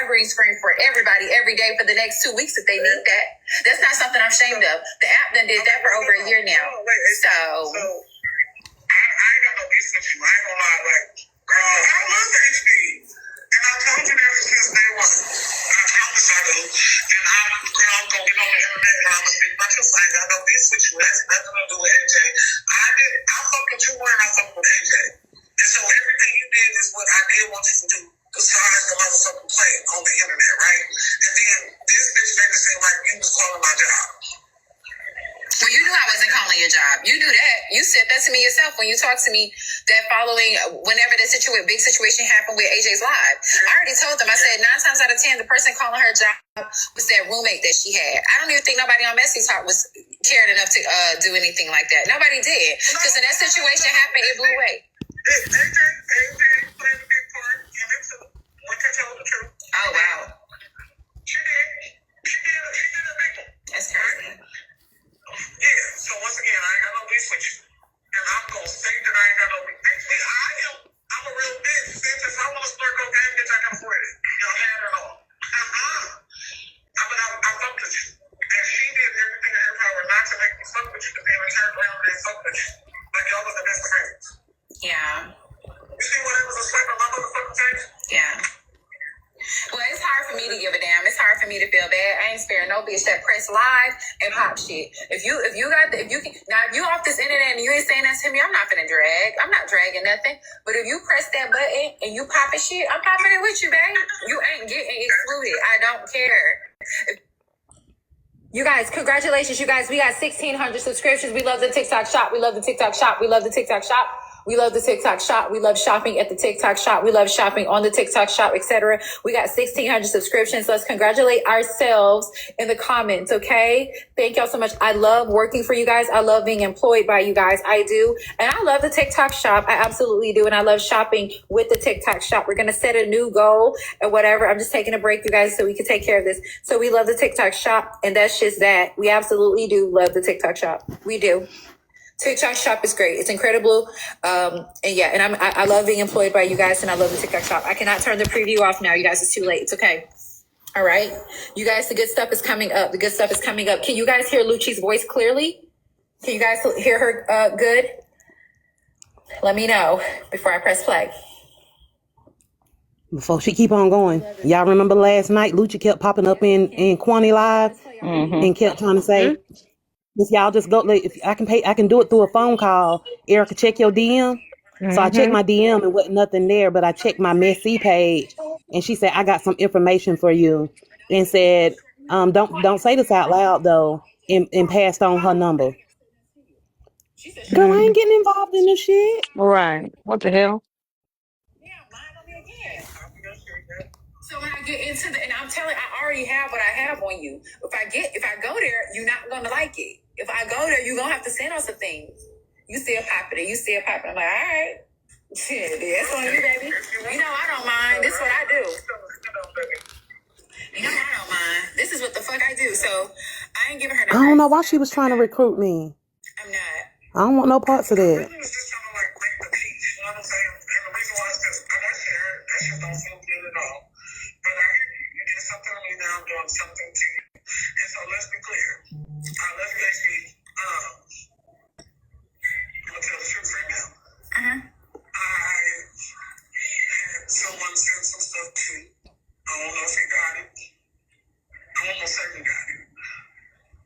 covering screen for everybody every day for the next 2 weeks if they need that. That's not something I'm ashamed of. The app done did that for over a year now. So I ain't got no business with you. I ain't gonna lie. Like, girl, I love HD. And I told you that since day one. I promise I do. And I'm gonna get on the internet and I'm gonna speak my truth. I ain't got no business with you. It has nothing to do with AJ. I fuck with you and I fuck with AJ. And so everything you did is what I did want you to do. Besides the motherfucking play on the internet, right? And then this bitch made it seem like you was calling my job. Well, you knew I wasn't calling your job. You knew that. You said that to me yourself when you talked to me that following whenever the big situation happened with AJ's live. I already told them, I said 9 times out of 10, the person calling her job was that roommate that she had. I don't even think nobody on Messy Talk was cared enough to do anything like that. Nobody did. Because when that situation happened, it blew away. AJ played a big part in it too. When I told the truth. Oh, wow. She did a big one. That's crazy. Yeah, so once again, I ain't got no beef with you. And I'm going to say that I ain't got no beef. Actually, I'm a real bitch. Bitch, if I want to start cocaine, bitch, I can afford it. Y'all had it all. I fucked with you. And she did everything in her power not to make me fuck with you, to be in turn around and fuck with you. Like y'all was the best of friends. Yeah. You see what it was a slap on my motherfucking face? Yeah. Well, it's hard for me to give a damn. It's hard for me to feel bad. I ain't sparing no bitch that press live and pop shit. If you off this internet and you ain't saying that to me, I'm not gonna drag. I'm not dragging nothing. But if you press that button and you popping shit, I'm popping it with you, babe. You ain't getting excluded. I don't care. You guys, congratulations, you guys. We got 1,600 subscriptions. We love the TikTok shop. We love the TikTok shop. We love the TikTok shop. We love the TikTok shop. We love shopping at the TikTok shop. We love shopping on the TikTok shop, etc. We got 1,600 subscriptions. Let's congratulate ourselves in the comments, okay? Thank y'all so much. I love working for you guys. I love being employed by you guys. I do. And I love the TikTok shop. I absolutely do. And I love shopping with the TikTok shop. We're going to set a new goal or whatever. I'm just taking a break, you guys, so we can take care of this. So we love the TikTok shop. And that's just that. We absolutely do love the TikTok shop. We do. TikTok shop is great. It's incredible. And I love being employed by you guys and I love the TikTok shop. I cannot turn the preview off now. You guys, it's too late. It's okay. All right. You guys, the good stuff is coming up. The good stuff is coming up. Can you guys hear Lucci's voice clearly? Can you guys hear her good? Let me know before I press play. Before she keep on going. Y'all remember last night, Lucci kept popping up in Kwani Live and kept trying to say, if y'all just go, if I can do it through a phone call. Erica, check your DM. So I checked my DM and wasn't nothing there, but I checked my Messy page and she said, I got some information for you and said, don't say this out loud though, and passed on her number. Girl, I ain't getting involved in this shit. Right. What the hell? So when I get into and I'm telling, I already have what I have on you. If I go there, you're not gonna like it. If I go there, you're gonna have to send us some things. You still popping it. You still popping. I'm like, all right. Shit, that's on you, baby. You know I don't mind. This is what I do. You know I don't mind. This is what the fuck I do. So I ain't giving her no. I don't know why she was trying to recruit me. I'm not. I don't want no parts of that. I'm doing something to you. And so let's be clear. Let's actually, I'm going to tell the truth right now. I had someone send some stuff to you. I don't know if he got it. I'm almost certain he got it.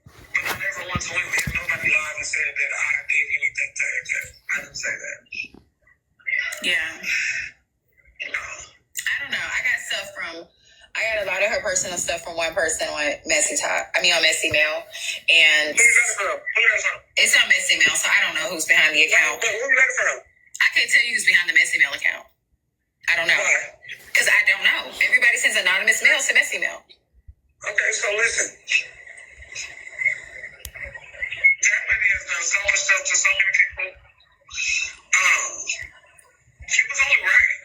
But I never once went there. Nobody lied and said that I did anything to AJ. I didn't say that. Yeah. I don't know. I got a lot of her personal stuff from one person on Messy Talk. On Messy Mail. And it's on Messy Mail, so I don't know who's behind the account. But who got it from? I can't tell you who's behind the Messy Mail account. I don't know. Why? Because I don't know. Everybody sends anonymous mail to Messy Mail. Okay, so listen. That lady has done so much stuff to so many people. She was only right.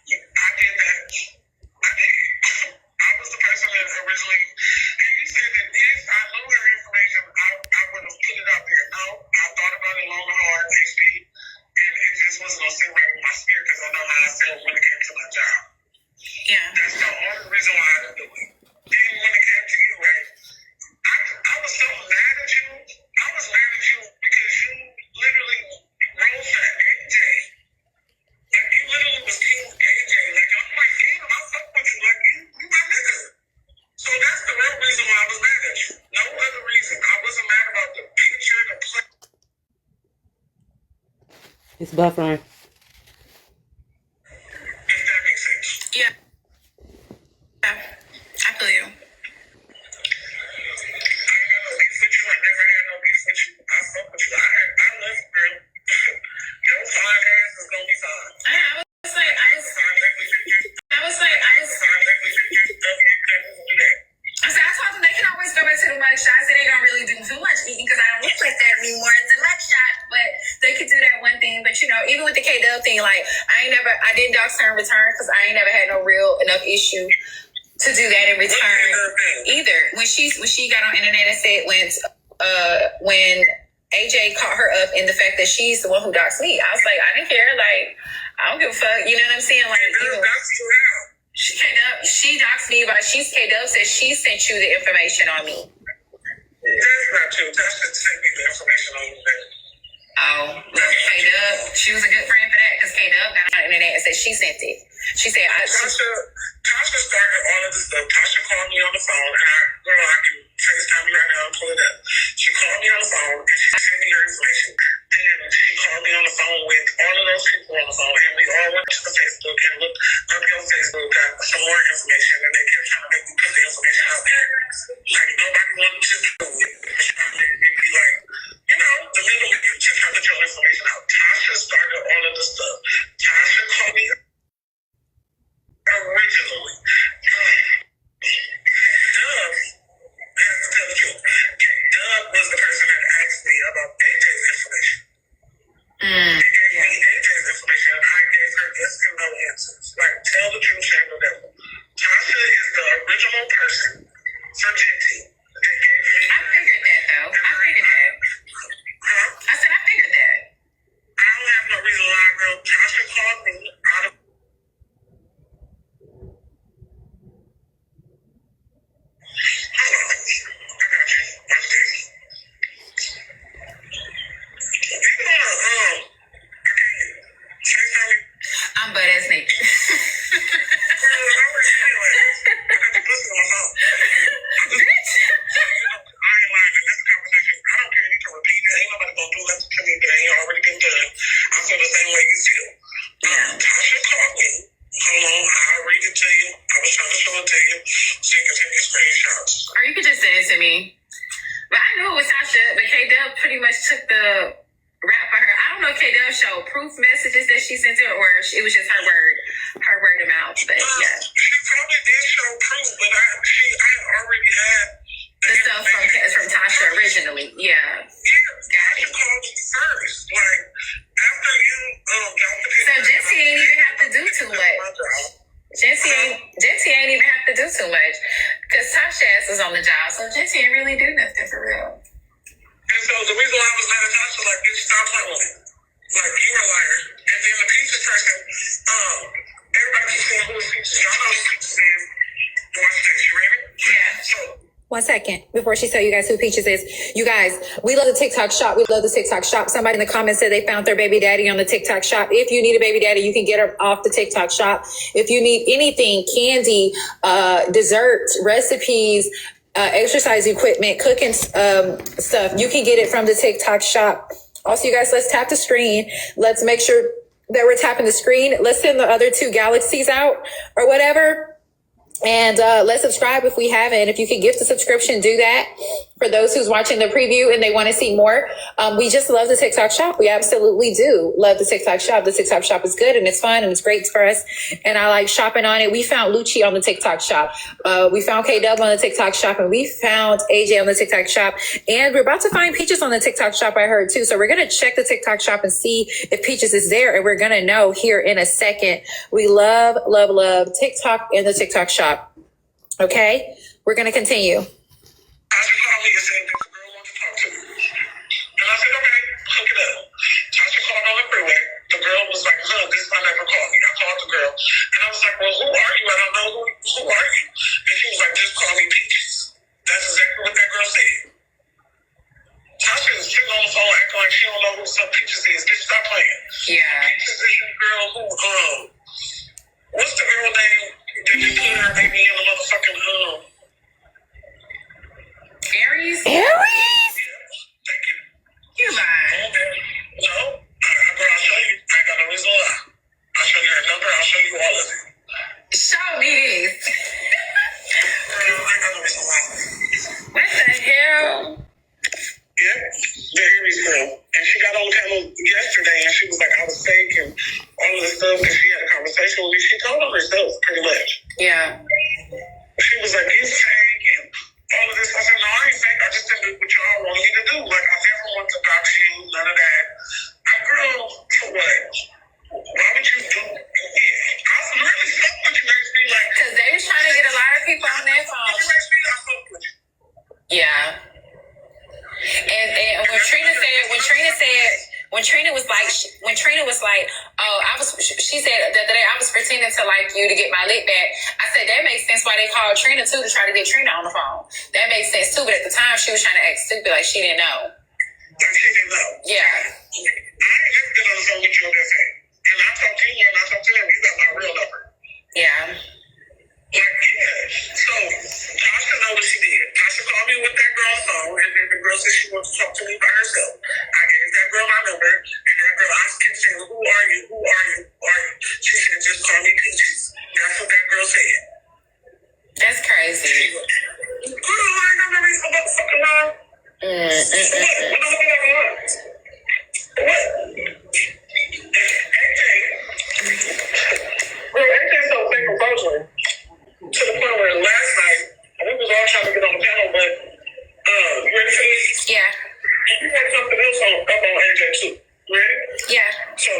I did that. I did. I was the person that originally, and you said that if I knew her information, I would have put it out there. No, I thought about it long and hard, HD, and it just wasn't going to sit right with my spirit because I know how I felt when it came to my job. Yeah. That's the only reason why I It's buffering. If that makes sense. Yeah. I feel you. I ain't got no beef with you. I never had no beef with you. I fuck with you. I love you, girl. Your fine ass is gonna be fine. I was like, I said, I told them they can always go back to the mug shots. They don't really do too much eating because I don't look like that anymore. It's a mug shot, but they could do that one thing. But you know, even with the K-Dub thing, like I didn't dox her in return because I ain't never had no real enough issue to do that in return either. When she got on internet and said when AJ caught her up in the fact that she's the one who doxed me, I was like, I didn't care. Like I don't give a fuck. You know what I'm saying? Like she doxed me, but K-Dub said she sent you the information on me. That's not true. Tasha sent me the information on you. Oh, well, K-Dub, she was a good friend for that because K-Dub got on the internet and said she sent it. She said, Tasha started all of this stuff. Tasha called me on the phone, and I can FaceTime you right now and pull it up. She called me on the phone, and she sent me her information. And she called me on the phone with all of those people on the phone, and we all went to the Facebook and looked up your Facebook, got some more information, and they kept trying to make me put the information out there. Like, nobody wanted to do it. It'd be like, you know, the middle of you just have to put your information out. Tasha started all of this stuff. Tasha called me originally. Dub, that's to tell the truth. Dub was the person that asked me about AJ's information. He gave me AJ's information, and I gave her yes and no answers. Like, tell the truth, shame the devil. Tasha is the original person for GT. I figured that, though. I figured that. Huh? I said I figured that. I don't have no reason to lie, girl. Tasha called me out of... Hold on. I got you. Watch this. You wanna, I can't say something? I'm butt ass naked. Girl, I already said it like this. I got the pussy on my phone. Bitch. I ain't lying in this conversation. I don't care. You can repeat it. Ain't nobody gonna do nothing to me that ain't already been done. I feel the same way you feel. Tasha called me. Hold on, I'll read it to you. I was trying to show it to you so you can take your screenshots. Or you could just send it to me. But I knew it was Tasha, but K-Dub pretty much took the rap for her. I don't know if K-Dub showed proof messages that she sent her, or it was just her word of mouth. But yeah. She probably did show proof, but I already had The stuff from Tasha originally. Yeah. Tasha called me first. Like, after you got the So Jesse ain't even have to do too much. Jesse ain't even have to do too much. Because Tasha ass was on the job. So Jesse ain't really do nothing for real. And so the reason why I was mad at Tasha, like, bitch, stop playing with me. Like, you're a liar. And then the Peaches person, everybody keeps saying who is Peaches. Y'all know who Peaches is. Watch this, you ready? Yeah. So, 1 second before she tell you guys who Peaches is. You guys, we love the TikTok shop. We love the TikTok shop. Somebody in the comments said they found their baby daddy on the TikTok shop. If you need a baby daddy, you can get her off the TikTok shop. If you need anything, candy, desserts, recipes, exercise equipment, cooking stuff, you can get it from the TikTok shop. Also, you guys, let's tap the screen. Let's make sure that we're tapping the screen. Let's send the other 2 galaxies out or whatever. And let's subscribe if we haven't. If you could gift a subscription, do that. For those who's watching the preview and they want to see more, we just love the TikTok shop. We absolutely do love the TikTok shop. The TikTok shop is good and it's fun and it's great for us. And I like shopping on it. We found Lucci on the TikTok shop. We found K-Dub on the TikTok shop, and we found AJ on the TikTok shop. And we're about to find Peaches on the TikTok shop, I heard too. So we're going to check the TikTok shop and see if Peaches is there. And we're going to know here in a second. We love, love, love TikTok and the TikTok shop. Okay, we're going to continue. Tasha called me and said, this girl wants to talk to you. And I said, okay, hook it up. Tasha called on the freeway. The girl was like, look, this time never called me. I called the girl. And I was like, well, who are you? I don't know who are you? And she was like, just call me Peaches. That's exactly what that girl said. Tasha is sitting on the phone acting like she don't know who some Peaches is. Bitch, stop playing. Yeah. Peaches is the girl who, what's the girl name that you put her baby in the motherfucking, Aries? Aries? yeah, thank you. You lying. No, I'll show you. girl. Yeah, the Aries girl. And she got on the panel yesterday and she was like, I was fake and all of this stuff. And she had a conversation with me. She told her herself, pretty much. Yeah. She was like, you fake and all of this. I said, no, I ain't fake. I just didn't do what y'all want me to do. Like, I never want to dox you, none of that. I girl, for what? Why would you do it? I was really fuck with you, makes me like. Because they was trying to get a lot of people on their phone. You makes me, I fuck with you. Yeah. And when Trina was like, oh, she said the other day, I was pretending to like you to get my lick back. I said, that makes sense why they called Trina too, to try to get Trina on the phone. That makes sense too, but at the time she was trying to act stupid, like she didn't know. Like she didn't know. Yeah. I ain't never been on the phone with you on that thing. And I talked to you and I talked to them, you got my real number. Yeah. Like, yeah. So, Tasha know what she did. Tasha called me with that girl's phone, and then the girl said she wants to talk to me by herself. I gave that girl my number, and that girl, I kept saying, who are you? Who are you? Who are you? She said, just call me Peaches. That's what that girl said. That's crazy. Girl, I ain't got no reason to motherfucking lie. What? What the fuck am I lying? What? AJ. Bro, AJ's so fake and fraudulent. To the point where last night, we was all trying to get on the panel, but you ready for this? Yeah. You got something else up on AJ too. Ready? Yeah. So,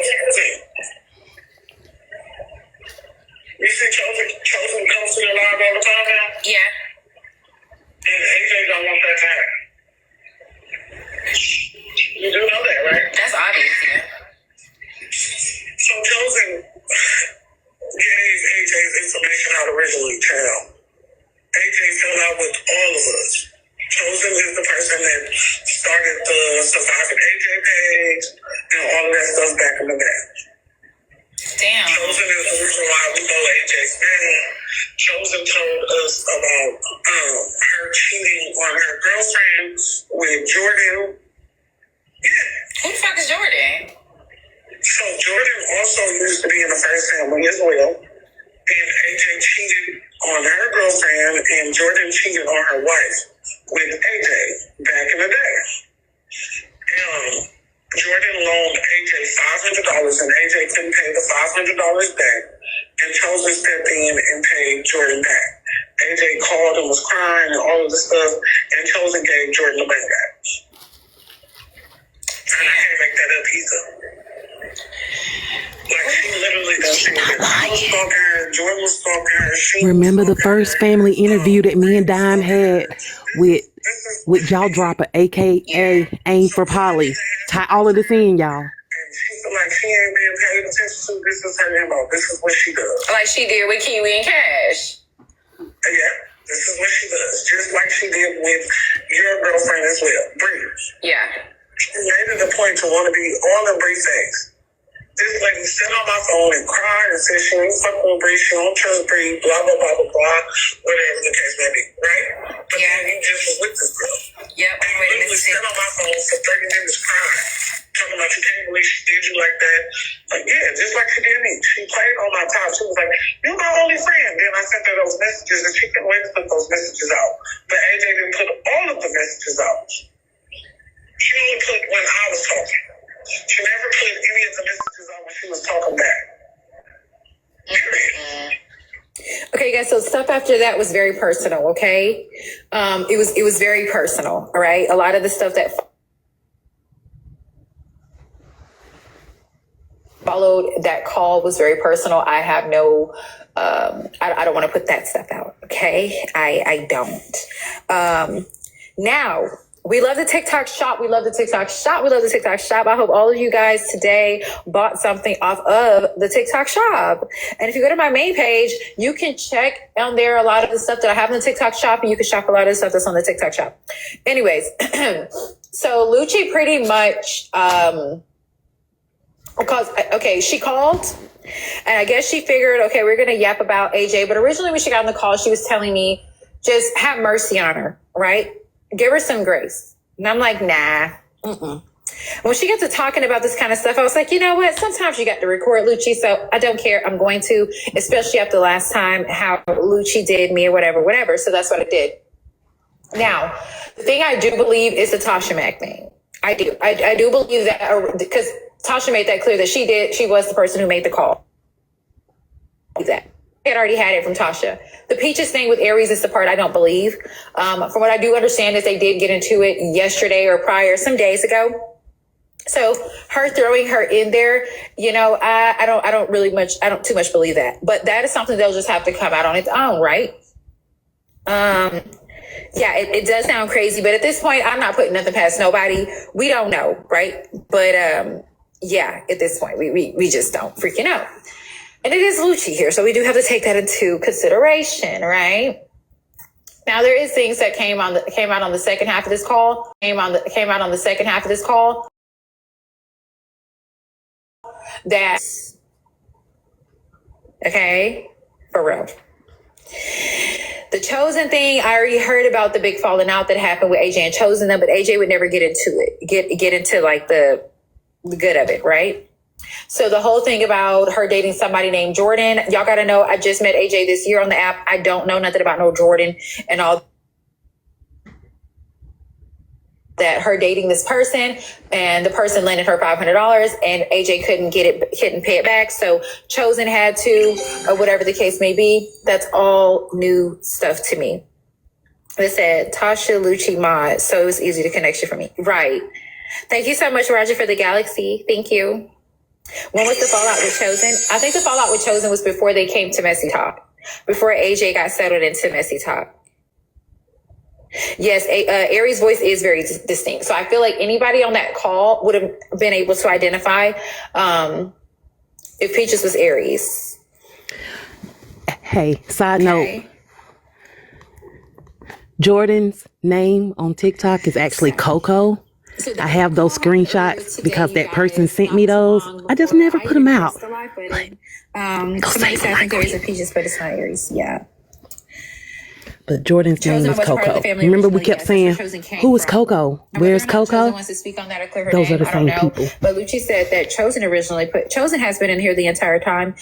you see Chosen comes to the live all the time now? Yeah. And AJ don't want that to happen. You do know that, right? That's obvious, yeah. So Chosen gave AJ's information out originally, child. AJ fell out with all of us. Chosen is the person that started the Surviving AJ page and all of that stuff back in the day. Damn. Chosen is the reason why we know AJ's name. Chosen told us about her cheating on her girlfriend with Jordan. Yeah. Who the fuck is Jordan? So Jordan also used to be in the first family as well. And AJ cheated on her girlfriend and Jordan cheated on her wife with AJ back in the day. Jordan loaned AJ $500 and AJ couldn't pay the $500 back. And Chosen stepped in and paid Jordan back. AJ called and was crying and all of this stuff, and Chosen gave Jordan the money back. And I can't make that up either. Like, she literally does things that I was stalking her, Jordan was stalking her. Remember the first family interview that me and Dime had with Jaw Dropper, aka Aim for Polly. Tie all of this in, y'all. And she feel like she ain't being paid attention to. This is her MO. This is what she does. Like she did with Kiwi and Cash. Yeah, this is what she does. Just like she did with your girlfriend as well, Bree. Yeah. She made it a point to want to be all in Bree's face. This lady sat on my phone and cried and said she ain't fucking with Bree, she don't trust Bree, blah, blah, blah, blah, blah, whatever the case may be, right? But Yeah. then you just was with this girl. Yep. And you literally sat on my phone for 30 minutes crying, talking about you can't believe she did you like that. Like, yeah, just like she did me. She played on my top. She was like, you're my only friend. Then I sent her those messages and she couldn't wait to put those messages out. But AJ didn't put all of the messages out. She only put when I was talking. She never put any of the messages out when she was talking back. Period. Okay, guys. So stuff after that was very personal. Okay, it was very personal. All right, a lot of the stuff that followed that call was very personal. I have no. I don't want to put that stuff out. Okay, I don't. Now. We love the TikTok shop. We love the TikTok shop. We love the TikTok shop. I hope all of you guys today bought something off of the TikTok shop. And if you go to my main page, you can check on there a lot of the stuff that I have in the TikTok shop, and you can shop a lot of the stuff that's on the TikTok shop. Anyways, so Lucci pretty much, she called, and I guess she figured, okay, we're going to yap about AJ. But originally when she got on the call, she was telling me, just have mercy on her, right? Give her some grace. And I'm like, nah. When she got to talking about this kind of stuff, I was like, you know what? Sometimes you got to record Lucci, so I don't care. I'm going to, especially after last time how Lucci did me or whatever. So that's what I did. Now, the thing I do believe is the Tasha Mack thing. I do. I do believe that because Tasha made that clear that she was the person who made the call. That had already had it from Tasha. The Peaches thing with Aries is the part I don't believe. From what I do understand is they did get into it yesterday or prior, some days ago. So her throwing her in there, you know, I don't too much believe that. But that is something they'll just have to come out on its own, right? Yeah, it does sound crazy, but at this point, I'm not putting nothing past nobody. We don't know, right? But yeah, at this point, we just don't freaking know. And it is Lucci here, so we do have to take that into consideration, right? Now there is things that came out on the second half of this call. Came out on the second half of this call. That's okay, for real. The Chosen thing, I already heard about the big falling out that happened with AJ and Chosen them, but AJ would never get into it, get into like the good of it, right? So the whole thing about her dating somebody named Jordan, y'all got to know, I just met AJ this year on the app. I don't know nothing about no Jordan and all that. Her dating this person and the person lended her $500 and AJ couldn't pay it back. So Chosen had to, or whatever the case may be. That's all new stuff to me. It said Tasha Lucci mod. So it was easy to connect you for me. Right. Thank you so much, Roger, for the galaxy. Thank you. When was the fallout with Chosen? I think the fallout with Chosen was before they came to Messy Talk, before AJ got settled into Messy Talk. Yes, Aries' voice is very distinct. So I feel like anybody on that call would have been able to identify if Peaches was Aries. Hey, side note. Jordan's name on TikTok is actually Coco. So I have those screenshots because that person sent me those. I just never put them out. Somebody said I think there is a Peaches, but it's not Aries. Yeah. But Jordan's name is Coco. Remember we kept saying, who is Coco? Where's Coco? Wants to speak on that or clear her Those name. are the same people. But Lucci said that Chosen has been in here the entire time.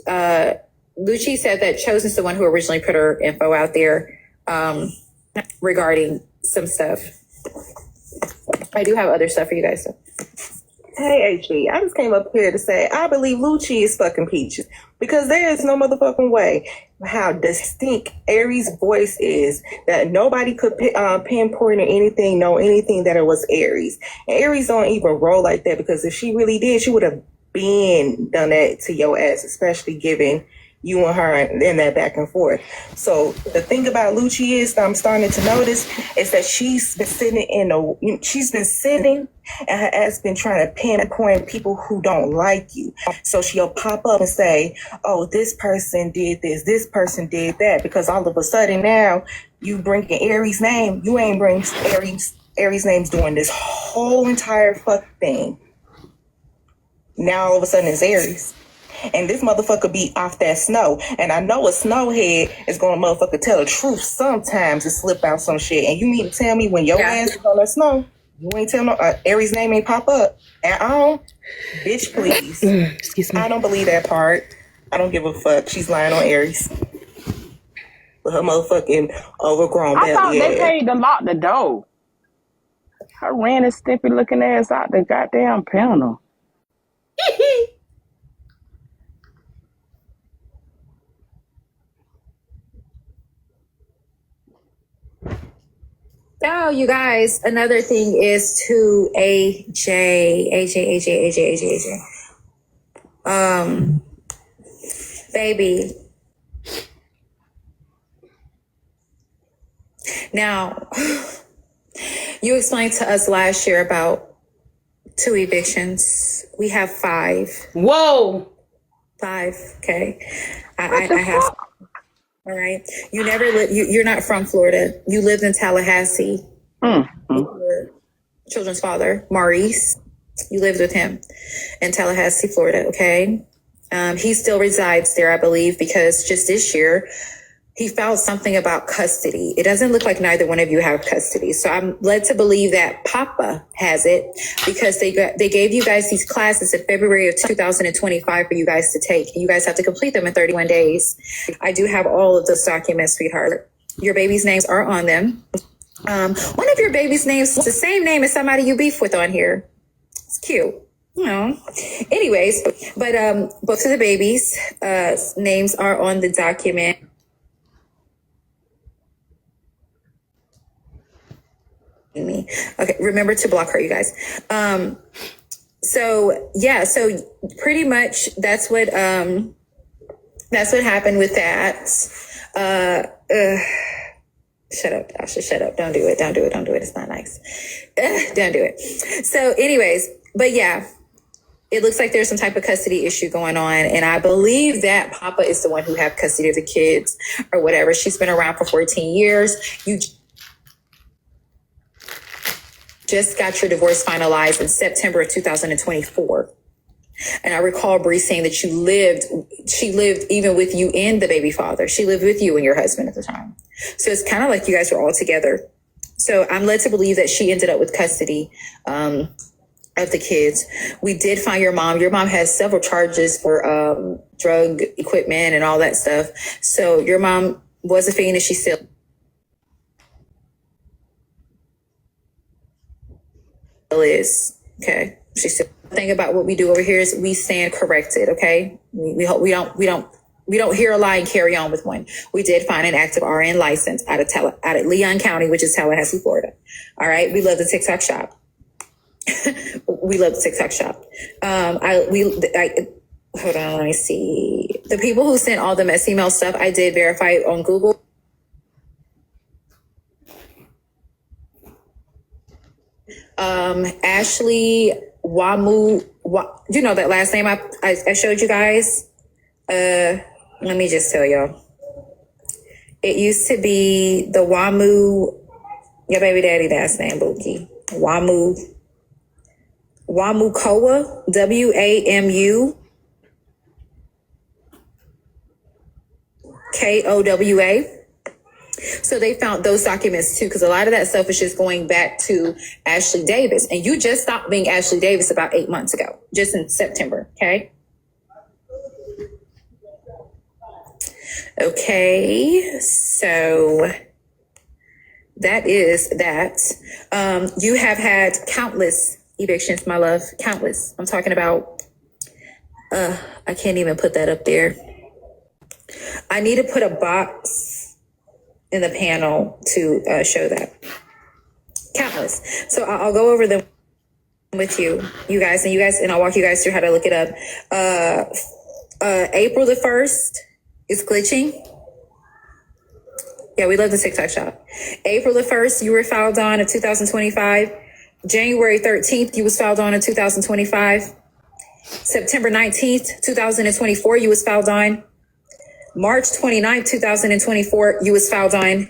Lucci said that Chosen's the one who originally put her info out there regarding some stuff. I do have other stuff for you guys. So. Hey, HB, I just came up here to say I believe Lucci is fucking Peaches because there is no motherfucking way how distinct Aries' voice is that nobody could pinpoint or know anything that it was Aries. And Aries don't even roll like that because if she really did, she would have been done that to your ass, especially given you and her and that back and forth. So the thing about Lucci is that I'm starting to notice is that she's been sitting and her ass been trying to pinpoint people who don't like you. So she'll pop up and say, oh, this person did this person did that, because all of a sudden now you bring in Aries' name. You ain't bring Aries' name's doing this whole entire fuck thing. Now all of a sudden it's Aries. And this motherfucker be off that snow. And I know a snowhead is going to motherfucker tell the truth sometimes to slip out some shit. And you mean to tell me when your ass is on that snow, you ain't tell no Aries' name ain't pop up at all? Bitch, please. Excuse me. I don't believe that part. I don't give a fuck. She's lying on Aries. With her motherfucking overgrown belly. I thought they paid to lock the door. Her ran and stiffy looking ass out the goddamn panel. Oh, you guys, another thing is to AJ. Baby. Now, you explained to us last year about 2 evictions. We have 5. Whoa. 5, okay. I have... All right. You never you're not from Florida. You lived in Tallahassee. Your children's father, Maurice, you lived with him in Tallahassee, Florida. Okay. He still resides there, I believe, because just this year he filed something about custody. It doesn't look like neither one of you have custody. So I'm led to believe that Papa has it because they gave you guys these classes in February of 2025 for you guys to take. You guys have to complete them in 31 days. I do have all of those documents, sweetheart. Your baby's names are on them. One of your baby's names is the same name as somebody you beef with on here. It's cute. You know. Anyways, but both of the babies' names are on the document. Okay, remember to block her, you guys. So pretty much that's what happened with that. Shut up, Dasha, shut up. Don't do it. It's not nice. Don't do it. So anyways, but yeah, it looks like there's some type of custody issue going on. And I believe that Papa is the one who have custody of the kids or whatever. She's been around for 14 years. You just got your divorce finalized in September of 2024. And I recall Bree saying that she lived even with you and the baby father. She lived with you and your husband at the time. So it's kind of like you guys were all together. So I'm led to believe that she ended up with custody of the kids. We did find your mom. Your mom has several charges for drug equipment and all that stuff. So your mom was a fiend and she still is. Okay. She still. The thing about what we do over here is we stand corrected. Okay. We don't hear a lie and carry on with one. We did find an active RN license out of Leon County, which is Tallahassee, Florida. All right. We love the TikTok shop. We love the TikTok shop. Hold on, let me see. The people who sent all the messy email stuff, I did verify it on Google. Ashley Wamu, you know that last name I showed you guys? Let me just tell y'all. It used to be the Wamu, your baby daddy last name, Buki. Wamukowa, WAMUKOWA. So they found those documents too, because a lot of that stuff is just going back to Ashley Davis. And you just stopped being Ashley Davis about 8 months ago, just in September, okay? Okay, so that is that. You have had countless evictions, my love, countless. I'm talking about, I can't even put that up there. I need to put a box in the panel to show that. Countless. So I'll go over them with you guys, and I'll walk you guys through how to look it up. April the 1st is glitching. Yeah, we love the TikTok shop. April the 1st, you were filed on in 2025. January 13th, you was filed on in 2025. September 19th, 2024, you was filed on. March 29th, 2024, you was filed on.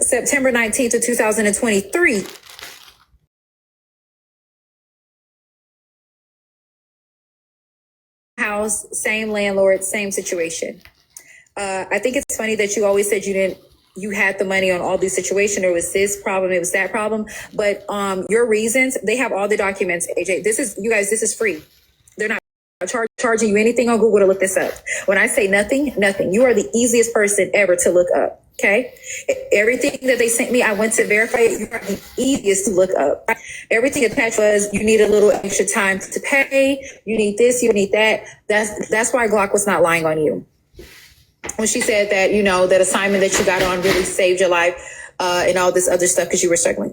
September 19th of 2023. House, same landlord, same situation. I think it's funny that you always said you had the money on all these situations, or it was this problem, it was that problem. But your reasons, they have all the documents, AJ. This is free. They're not charging you anything on Google to look this up. When I say nothing, you are the easiest person ever to look up. Okay. Everything that they sent me, I went to verify it. You are the easiest to look up. Everything attached was you need a little extra time to pay. You need this, you need that. That's why Glock was not lying on you. When she said that, that assignment that you got on really saved your life, and all this other stuff because you were struggling.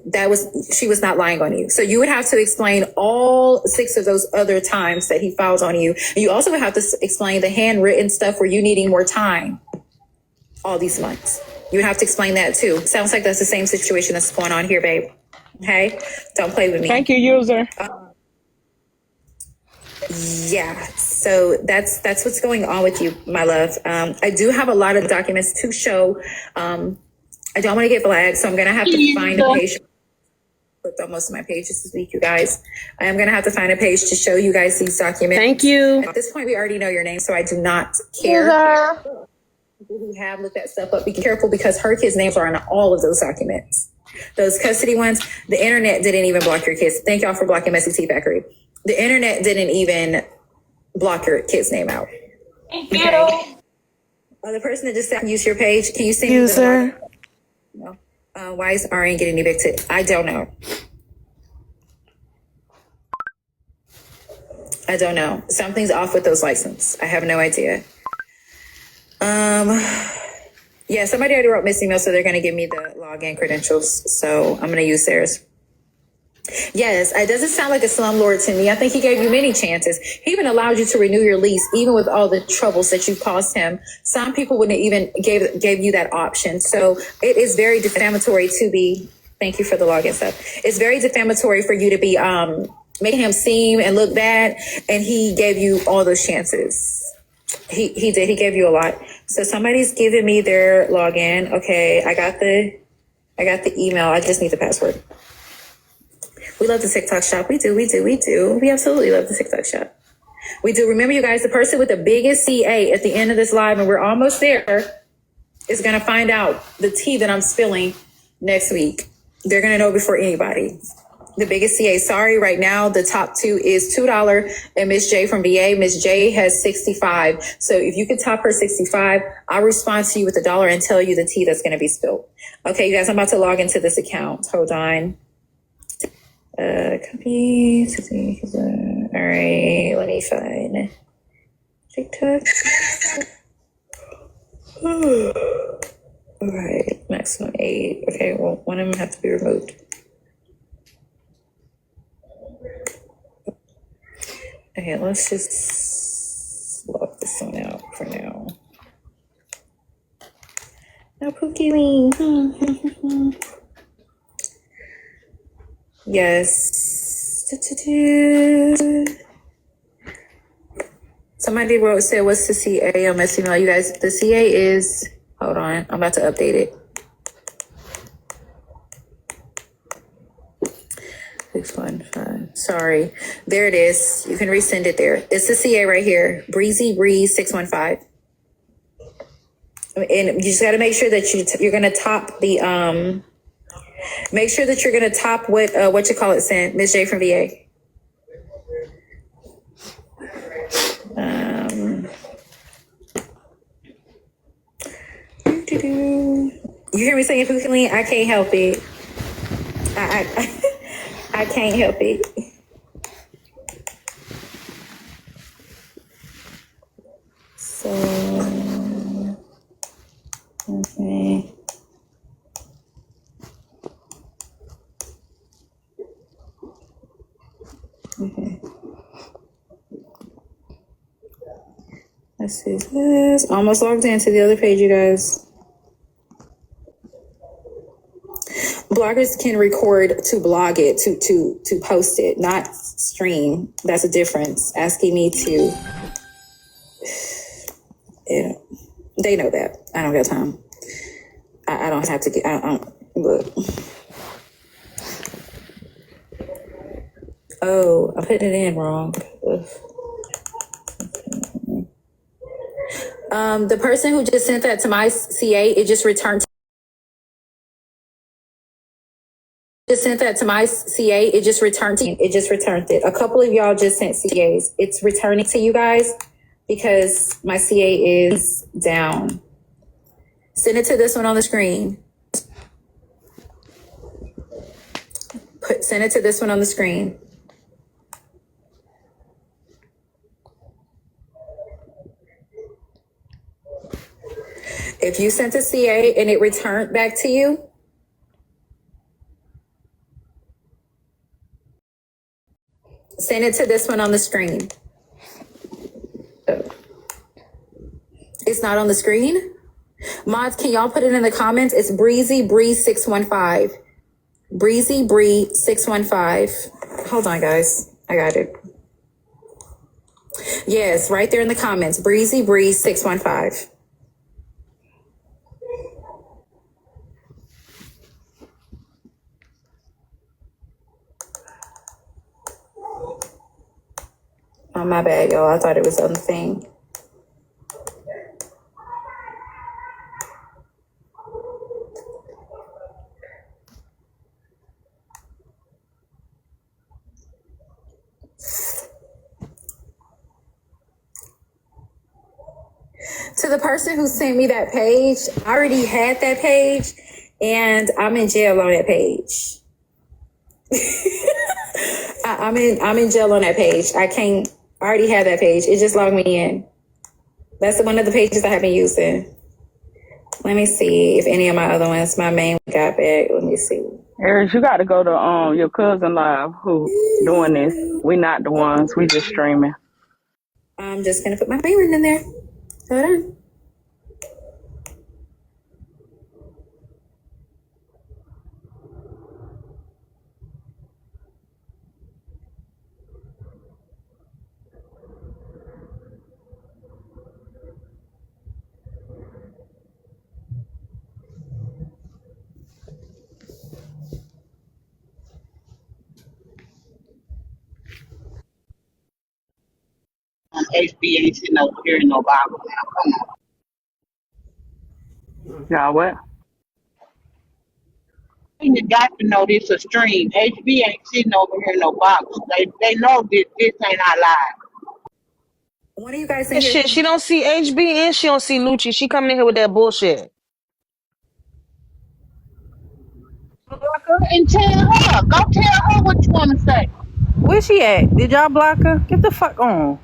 She was not lying on you. So you would have to explain all 6 of those other times that he filed on you. And you also would have to explain the handwritten stuff where you needing more time all these months. You would have to explain that too. Sounds like that's the same situation that's going on here, babe. Okay? Don't play with me. Thank you, user. Yeah, so that's what's going on with you, my love. I do have a lot of documents to show. I don't want to get flagged, so I'm going to have to find a page. Flipped on most of my pages this week, you guys. I am going to have to find a page to show you guys these documents. Thank you. At this point, we already know your name, so I do not care. People who have looked that stuff up, be careful because her kids' names are on all of those documents. Those custody ones, the internet didn't even block your kids. Thank y'all for blocking Messy Tea Factory. The internet didn't even block your kid's name out. Thank you. The person that just said use your page, can you send me the User. No. Why is RN getting evicted? I don't know. I don't know. Something's off with those license. I have no idea. Yeah, somebody already wrote Miss email, so they're going to give me the login credentials. So I'm going to use theirs. Yes, it doesn't sound like a slumlord to me. I think he gave you many chances. He even allowed you to renew your lease, even with all the troubles that you caused him. Some people wouldn't even gave you that option. So it is very defamatory to be. Thank you for the login stuff. It's very defamatory for you to be making him seem and look bad, and he gave you all those chances. He did. He gave you a lot. So somebody's giving me their login. Okay, I got the email. I just need the password. We love the TikTok shop. We do. We absolutely love the TikTok shop. We do. Remember, you guys, the person with the biggest CA at the end of this live, and we're almost there, is going to find out the tea that I'm spilling next week. They're going to know before anybody. The biggest CA. Sorry, right now, the top two is $2 and Miss J from VA. Miss J has 65. So if you could top her 65, I'll respond to you with $1 and tell you the tea that's going to be spilled. Okay, you guys, I'm about to log into this account. Hold on. Copy. All right, let me find TikTok. All right, maximum 8. Okay, well, one of them have to be removed. Okay, let's just log this one out for now. No Pookie. Yes. Somebody said, what's the CA on my email? You guys, the CA is, hold on, I'm about to update it. 615. Sorry. There it is. You can resend it there. It's the CA right here. Breezy Breeze 615. And you just got to make sure that you're going to top the, make sure that you're going to top what you call it, Sin, Miss J from VA. You hear me saying Pookie? I can't help it. I can't help it. So, okay. Okay. Let's see this. Almost logged into the other page, you guys. Bloggers can record to blog it, to post it, not stream. That's a difference. Asking me to, yeah, they know that. I don't got time. I don't have to get, I don't, look. Oh, I put it in wrong. The person who just sent that to my CA, it just returned. Just sent that to my CA. It just returned it. A couple of y'all just sent CAs. It's returning to you guys because my CA is down. Send it to this one on the screen. Send it to this one on the screen. If you sent a CA and it returned back to you, send it to this one on the screen. Oh. It's not on the screen? Mods, can y'all put it in the comments? It's Breezy Breeze 615. Breezy Breeze 615. Hold on, guys. I got it. Yes, right there in the comments. Breezy Breeze 615. Oh, my bad, y'all. I thought it was on the thing. To the person who sent me that page, I already had that page, and I'm in jail on that page. I'm in jail on that page. I already had that page. It just logged me in. That's one of the pages I have been using. Let me see if any of my other ones, my main got back. Let me see. Aries, you got to go to your cousin live who doing this. We not the ones. We just streaming. I'm just going to put my favorite in there. Hold on. HB ain't sitting over here in no Bible now. Come on. Y'all what? You got to know this a stream. HB ain't sitting over here in no box. They know this ain't our live. One of you guys in And here. shit, she don't see HB and she don't see Lucci. She coming in here with that bullshit. And tell her. Go tell her what you want to say. Where she at? Did y'all block her? Get the fuck on.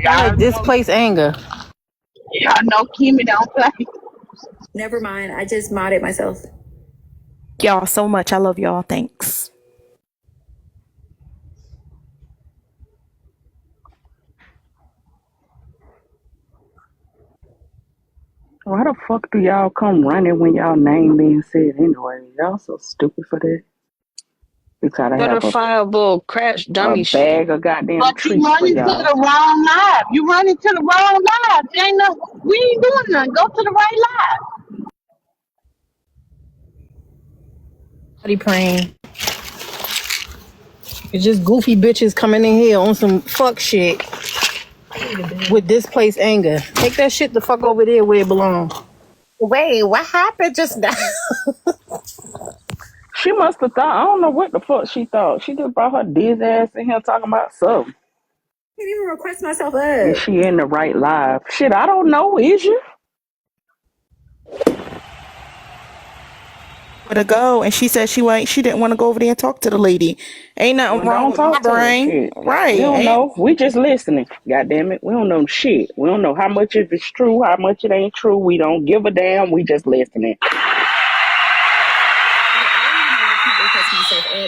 Y'all know, Displace anger. y'all know Kimmy don't play. Never mind. I just modded myself. Y'all so much. I love y'all. Thanks. Why the fuck do y'all come running when y'all name being said anyway? Y'all so stupid for that. We try to have Certifiable crash a dummy shit. bag of goddamn But you treats for running to y'all. the wrong live. You running to the wrong live. Ain't no, we ain't doing nothing. Go to the right live. Nobody praying. It's just goofy bitches coming in here on some fuck shit with displaced anger. Take that shit the fuck over there where it belongs. Wait, what happened just now? She must have thought, I don't know what the fuck she thought. She just brought her diz ass in here talking about something. I didn't even request myself And up. she in the right live. Shit, I don't know, is you? To go, and she said she didn't want to go over there and talk to the lady. Ain't nothing Well, wrong don't with my talk to her brain, shit. right? We don't Ain't, know. We just listening. God damn it. We don't know shit. We don't know how much of it's true, how much it ain't true. We don't give a damn. We just listening.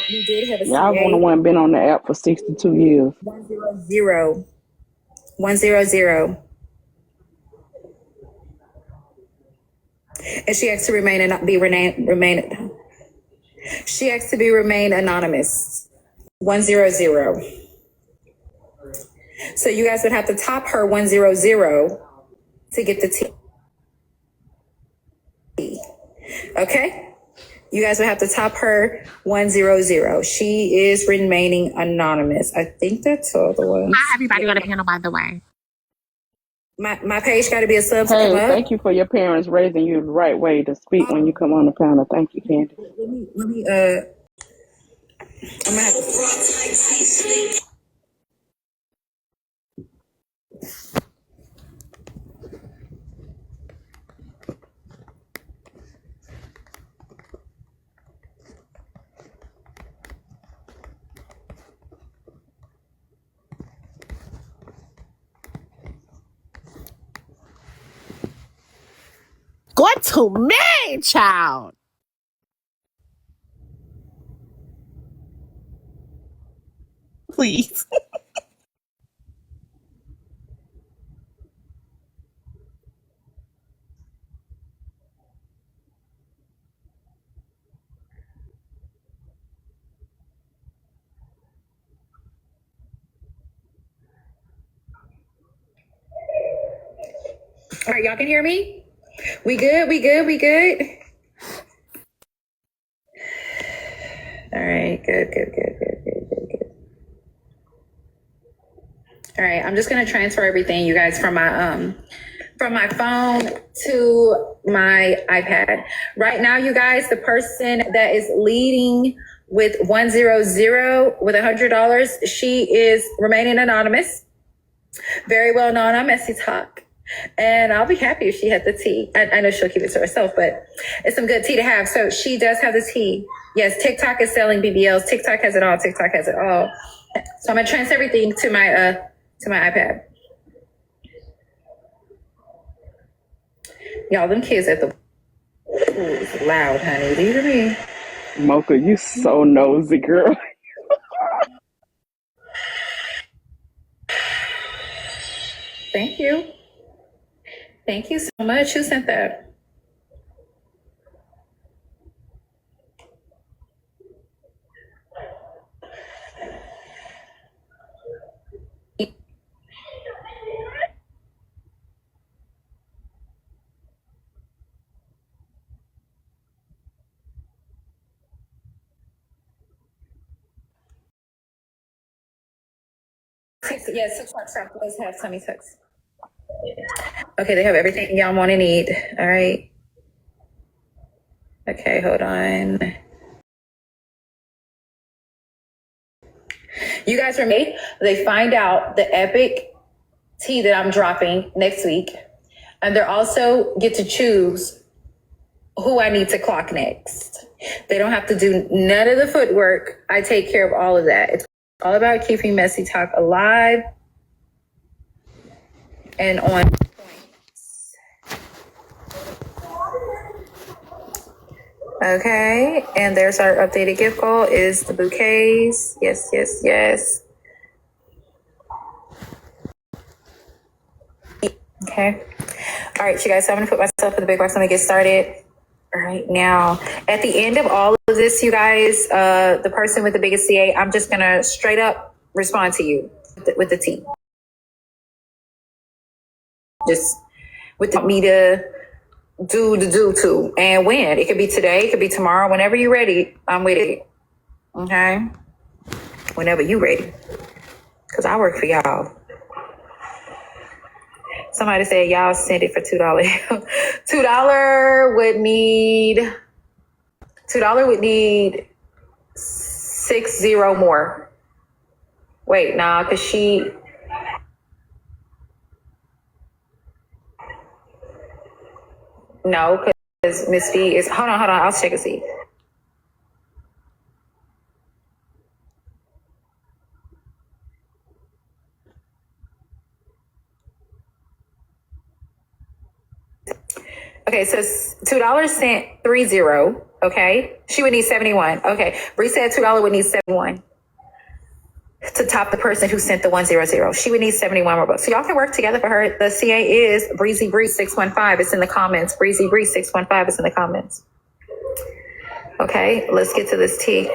We did have a Y'all the CA one been on the app for 62 years. 100. 100. And she asked to remain She asked to remain anonymous. 100. So you guys would have to top her 100 to get the T. Okay? You guys would have to top her 100. She is remaining anonymous. I think that's all the ones. Hi, everybody on the panel, by the way. My page got to be a sub to Hey, come up. thank you for your parents raising you the right way to speak when you come on the panel. Thank you, Candy. Let me I'm gonna have to. Go to me, child. Please. All right, y'all can hear me? We good? We good? We good? All right, good. All right, I'm just gonna transfer everything, you guys, from my phone to my iPad. Right now, you guys, the person that is leading with 100 with $100, she is remaining anonymous. very well known on Messy Talk. And I'll be happy if she had the tea. I know she'll keep it to herself, but it's some good tea to have. So she does have the tea. Yes, TikTok is selling BBLs. TikTok has it all. TikTok has it all. So I'm gonna transfer everything to my iPad. Y'all, them kids at the ooh, it's loud, honey. Do you hear me? Mocha, you so nosy, girl. Thank you. Thank you so much. Who sent that? Yes, TikTok shop does have tummy tucks. Okay, they have everything y'all want and need. All right. Okay, hold on. You guys are me. They find out the epic tea that I'm dropping next week. And they're also get to choose who I need to clock next. They don't have to do none of the footwork. I take care of all of that. It's all about keeping Messy Talk alive and on point. Okay, and there's our updated gift goal is the bouquets. Yes, yes, yes. Okay. All right, you guys, so I'm gonna put myself in the big box. I'm gonna get started. All right, now, at the end of all of this, you guys, the person with the biggest CA, I'm just gonna straight up respond to you with the T. Just with me to do to and when. It could be today, it could be tomorrow, whenever you're ready, I'm with it. Okay? Whenever you ready. Because I work for y'all. Somebody said y'all send it for $2. $2 would need 60 more. Wait, nah, because she no, because Miss V is hold on, I'll check and see. Okay, so $2 sent 30. Okay, she would need 71. Okay, Bree said $2 would need 71 to top the person who sent the 100. She would need 71 more bucks. So y'all can work together for her. The CA is Breezy Bree 615. It's in the comments. Breezy Bree 615 is in the comments. Okay, let's get to this tea.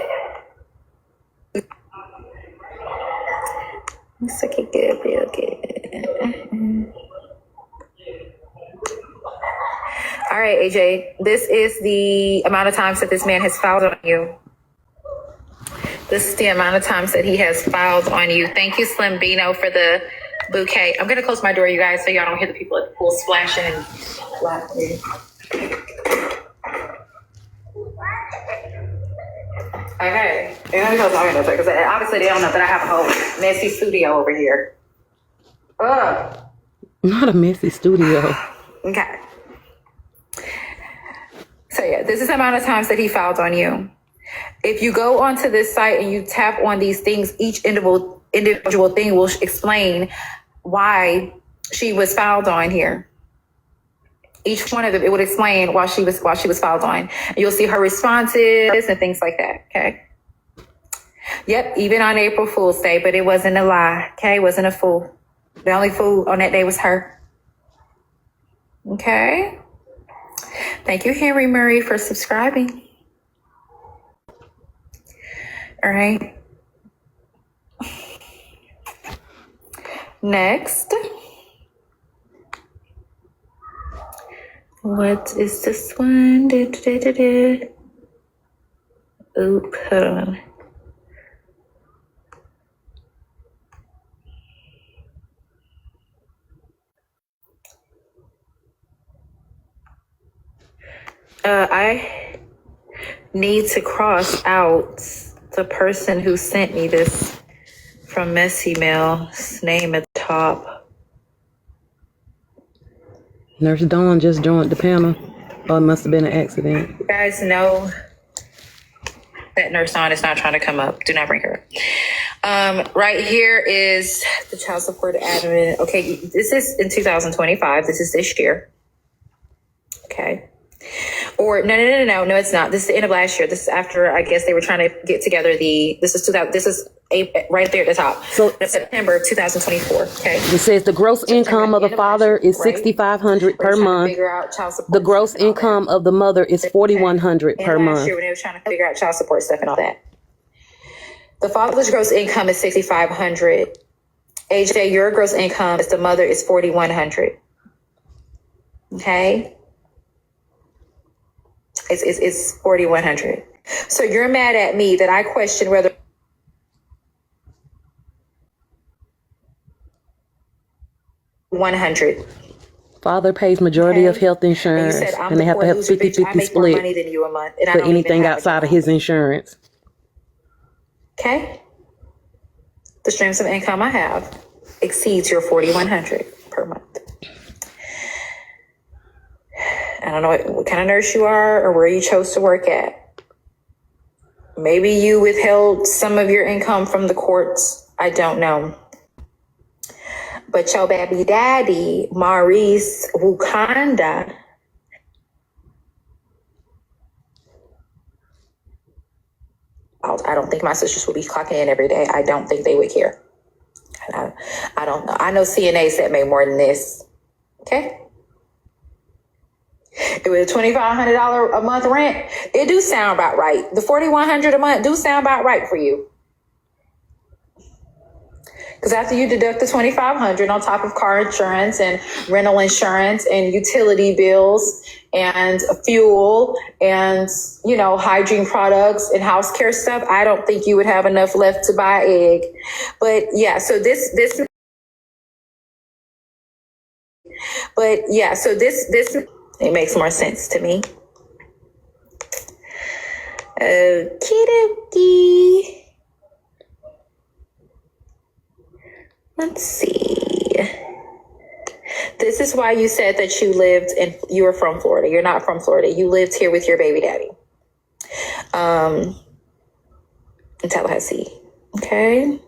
Let's take it good, real good. All right, AJ, this is the amount of times that this man has filed on you. This is the amount of times that he has filed on you. Thank you, Slim Bino, for the bouquet. I'm going to close my door, you guys, so y'all don't hear the people at the pool splashing and laughing. Okay. Let me close my window because obviously they don't know that I have a whole messy studio over here. Ugh. Not a messy studio. Okay. So yeah, this is the amount of times that he filed on you. If you go onto this site and you tap on these things, each individual thing will explain why she was filed on here. Each one of them, it would explain why she was filed on. And you'll see her responses and things like that. Okay. Yep, even on April Fool's Day, but it wasn't a lie. Okay, it wasn't a fool. The only fool on that day was her. Okay. Thank you, Henry Murray, for subscribing. All right. Next. What is this one? Oop, hold on. I need to cross out the person who sent me this from Messy Mail's name at the top. Nurse Dawn just joined the panel. Oh, it must have been an accident. You guys know that Nurse Dawn is not trying to come up. Do not bring her. Right here is the child support admin. Okay, this is in 2025. This is this year. Okay. Or no, it's not. This is the end of last year. This is after, I guess, they were trying to get together this is right there at the top. So that's September of 2024. Okay. It says the gross income of the father is $6,500 per month. The gross income of the mother is $4,100 per month. Last year when they were trying to figure out child support stuff and all that. The father's gross income is $6,500. AJ, your gross income as the mother is $4,100. Okay. It's $4,100. So you're mad at me that I question whether $100. Father pays majority of health insurance, and they have to have 50-50 split money than you a month, and for anything outside of his insurance. Okay. The streams of income I have exceeds your $4,100 per month. I don't know what kind of nurse you are or where you chose to work at. Maybe you withheld some of your income from the courts. I don't know. But your baby daddy, Maurice Wukanda, I don't think my sisters will be clocking in every day. I don't think they would care. I don't know. I know CNAs that make more than this. Okay? It was $2,500 a month rent. It do sound about right. The $4,100 a month do sound about right for you. Because after you deduct the $2,500 on top of car insurance and rental insurance and utility bills and fuel and, hygiene products and house care stuff, I don't think you would have enough left to buy an egg. But yeah, so this it makes more sense to me. Okie dokie. Let's see. This is why you said that you were from Florida. You're not from Florida. You lived here with your baby daddy. In Tallahassee. Okay.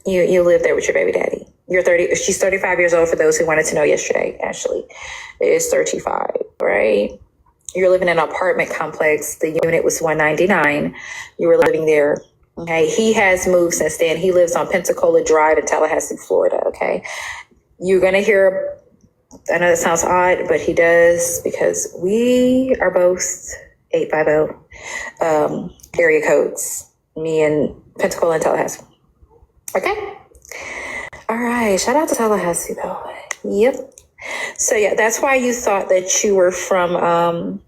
You live there with your baby daddy. She's 35 years old for those who wanted to know yesterday. Ashley is 35, right? You're living in an apartment complex. The unit was $199. You were living there. Okay. He has moved since then. He lives on Pensacola Drive in Tallahassee, Florida. Okay. You're going to hear, I know that sounds odd, but he does, because we are both 850 area codes, me and Pensacola and Tallahassee. Okay. All right. Shout out to Tallahassee though. Yep. So yeah, that's why you thought that you were from, All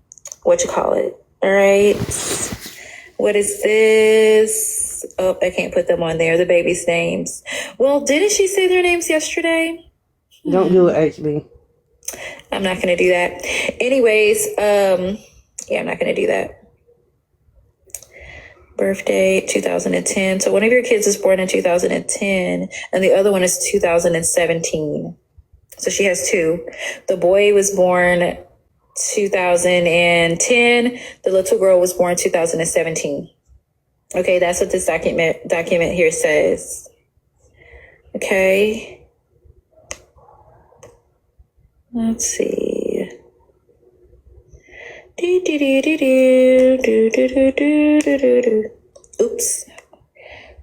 right. What is this? Oh, I can't put them on there. The baby's names. Well, didn't she say their names yesterday? Don't do it, actually. I'm not going to do that. Anyways, yeah, I'm not going to do that. Birthday, 2010. So one of your kids is born in 2010, and the other one is 2017. So she has two. The boy was born 2010. The little girl was born 2017. Okay, that's what this document here says. Okay. Let's see. Oops.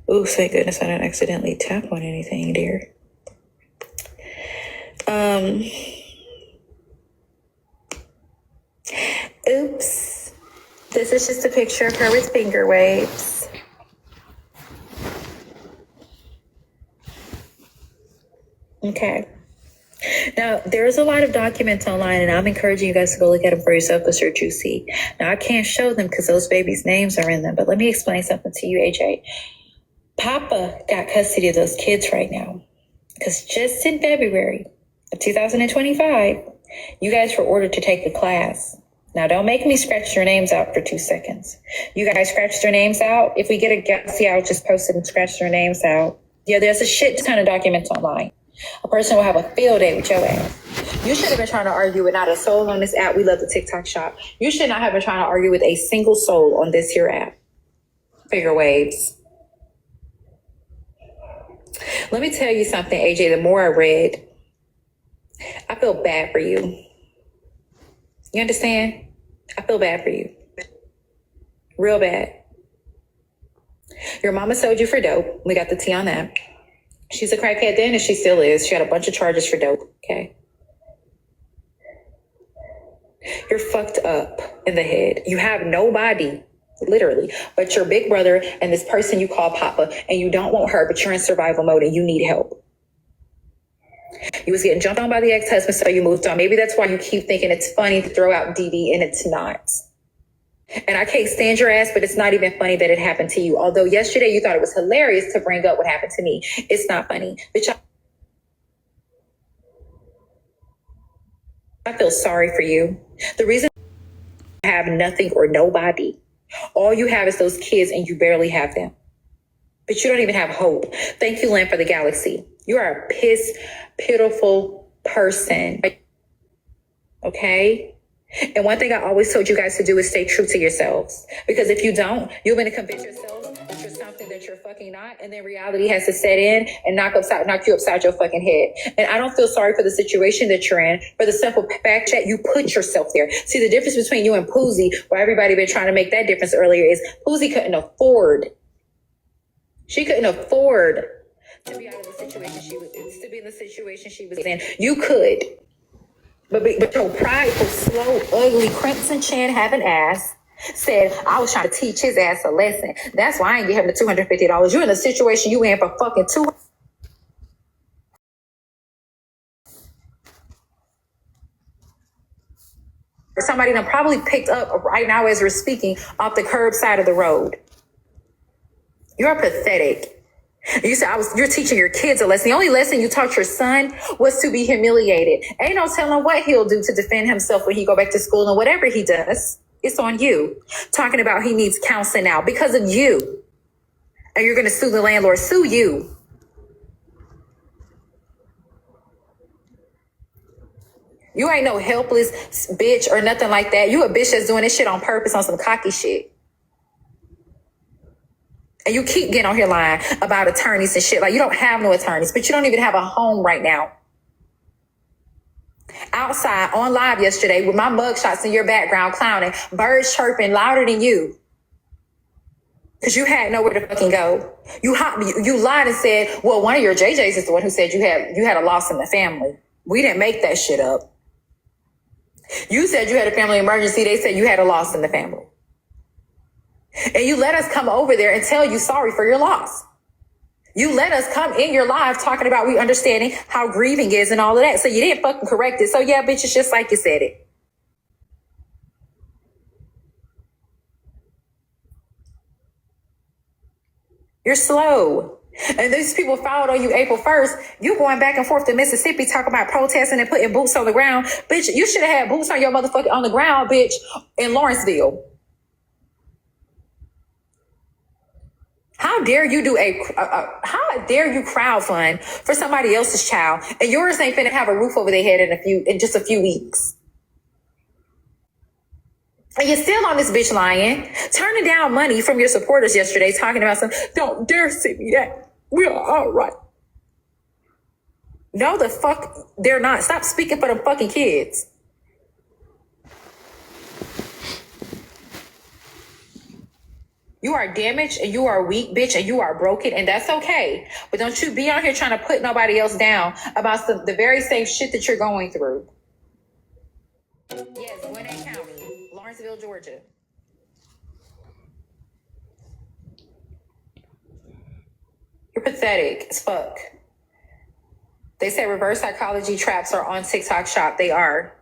Oh, thank goodness I didn't accidentally tap on anything, dear. Oops. This is just a picture of her with finger waves. Okay. Now, there's a lot of documents online, and I'm encouraging you guys to go look at them for yourself because they're juicy. Now, I can't show them because those babies' names are in them, but let me explain something to you, AJ. Papa got custody of those kids right now because just in February of 2025, you guys were ordered to take a class. Now, don't make me scratch your names out for 2 seconds. You guys scratch their names out. If we get a Galaxy, I'll just post it and scratch their names out. Yeah, there's a shit ton of documents online. A person will have a field day with your ass. You should have been trying to argue with not a soul on this app. We love the TikTok shop. You should not have been trying to argue with a single soul on this here app. Figure waves. Let me tell you something, AJ. The more I read, I feel bad for you. You understand? I feel bad for you. Real bad. Your mama sold you for dope. We got the tea on that. She's a crackhead then, and she still is. She had a bunch of charges for dope, okay? You're fucked up in the head. You have nobody, literally, but your big brother and this person you call Papa, and you don't want her, but you're in survival mode and you need help. You was getting jumped on by the ex-husband, so you moved on. Maybe that's why you keep thinking it's funny to throw out DD, and it's not. And I can't stand your ass, but it's not even funny that it happened to you. Although yesterday you thought it was hilarious to bring up what happened to me. It's not funny. Bitch, I feel sorry for you. The reason you have nothing or nobody, all you have is those kids and you barely have them. But you don't even have hope. Thank you, Lynn, for the galaxy. You are a pitiful person. Okay? And one thing I always told you guys to do is stay true to yourselves. Because if you don't, you're going to convince yourselves that you're something that you're fucking not. And then reality has to set in and knock you upside your fucking head. And I don't feel sorry for the situation that you're in, for the simple fact that you put yourself there. See, the difference between you and Poozie, where everybody been trying to make that difference earlier, is Poozie couldn't afford. She couldn't afford to be out of the situation she was in, to be in the situation she was in. You could. But your prideful, slow, ugly, crimson chin having ass said, I was trying to teach his ass a lesson. That's why I ain't give him the $250. You're in the situation you in for fucking $200. Somebody done probably picked up right now as we're speaking off the curb side of the road. You're pathetic. You said you're teaching your kids a lesson. The only lesson you taught your son was to be humiliated. Ain't no telling what he'll do to defend himself when he go back to school, and whatever he does, it's on you. Talking about he needs counseling now because of you. And you're going to sue the landlord. Sue you. You ain't no helpless bitch or nothing like that. You a bitch that's doing this shit on purpose on some cocky shit. And you keep getting on here lying about attorneys and shit. Like, you don't have no attorneys, but you don't even have a home right now. Outside on live yesterday with my mugshots in your background clowning, birds chirping louder than you. Because you had nowhere to fucking go. You lied and said, well, one of your JJs is the one who said you had a loss in the family. We didn't make that shit up. You said you had a family emergency. They said you had a loss in the family. And you let us come over there and tell you sorry for your loss. You let us come in your live talking about we understanding how grieving is and all of that. So you didn't fucking correct it. So yeah, bitch, it's just like you said it. You're slow. And these people followed on you April 1st. You going back and forth to Mississippi talking about protesting and putting boots on the ground. Bitch, you should have had boots on your motherfucking on the ground, bitch, in Lawrenceville. How dare you do how dare you crowdfund for somebody else's child and yours ain't finna have a roof over their head in just a few weeks? And you're still on this bitch lying, turning down money from your supporters yesterday, talking about don't dare send me that. We're all right. No, the fuck, they're not. Stop speaking for them fucking kids. You are damaged and you are weak, bitch, and you are broken, and that's okay. But don't you be out here trying to put nobody else down about the very same shit that you're going through. Yes, Gwinnett County, Lawrenceville, Georgia. You're pathetic as fuck. They say reverse psychology traps are on TikTok shop. They are.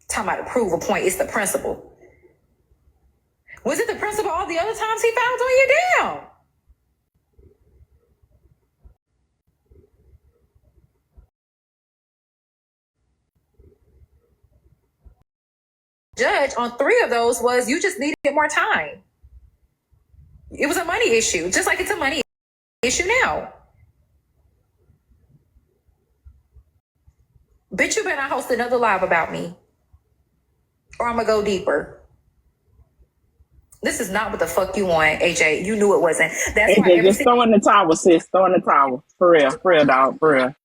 Talking about to prove a point. It's the principal. Was it the principal all the other times he found on you? Down? Judge on 3 of those was you just needed more time. It was a money issue, just like it's a money issue now. Bitch, you better not host another live about me, or I'm gonna go deeper. This is not what the fuck you want, AJ. You knew it wasn't. That's why AJ, just throw in the towel, sis. Throw in the towel. For real, dog. For real.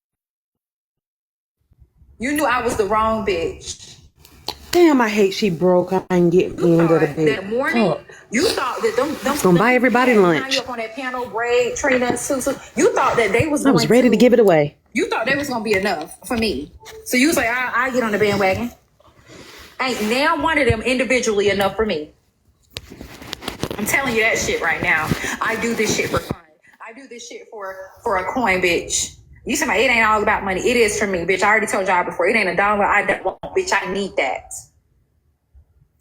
You knew I was the wrong bitch. Damn, I hate she broke. I ain't get me into the bed. That morning, you thought that them Gonna buy everybody lunch. You up on that piano, Braid, Trina, Susu. You thought that they was. I was ready to give it away. You thought they was gonna be enough for me. So you was like, I get on the bandwagon. Ain't now one of them individually enough for me. I'm telling you that shit right now. I do this shit for fun. I do this shit for a coin, bitch. You say it ain't all about money. It is for me, bitch. I already told y'all before. It ain't a dollar I don't want, bitch. I need that.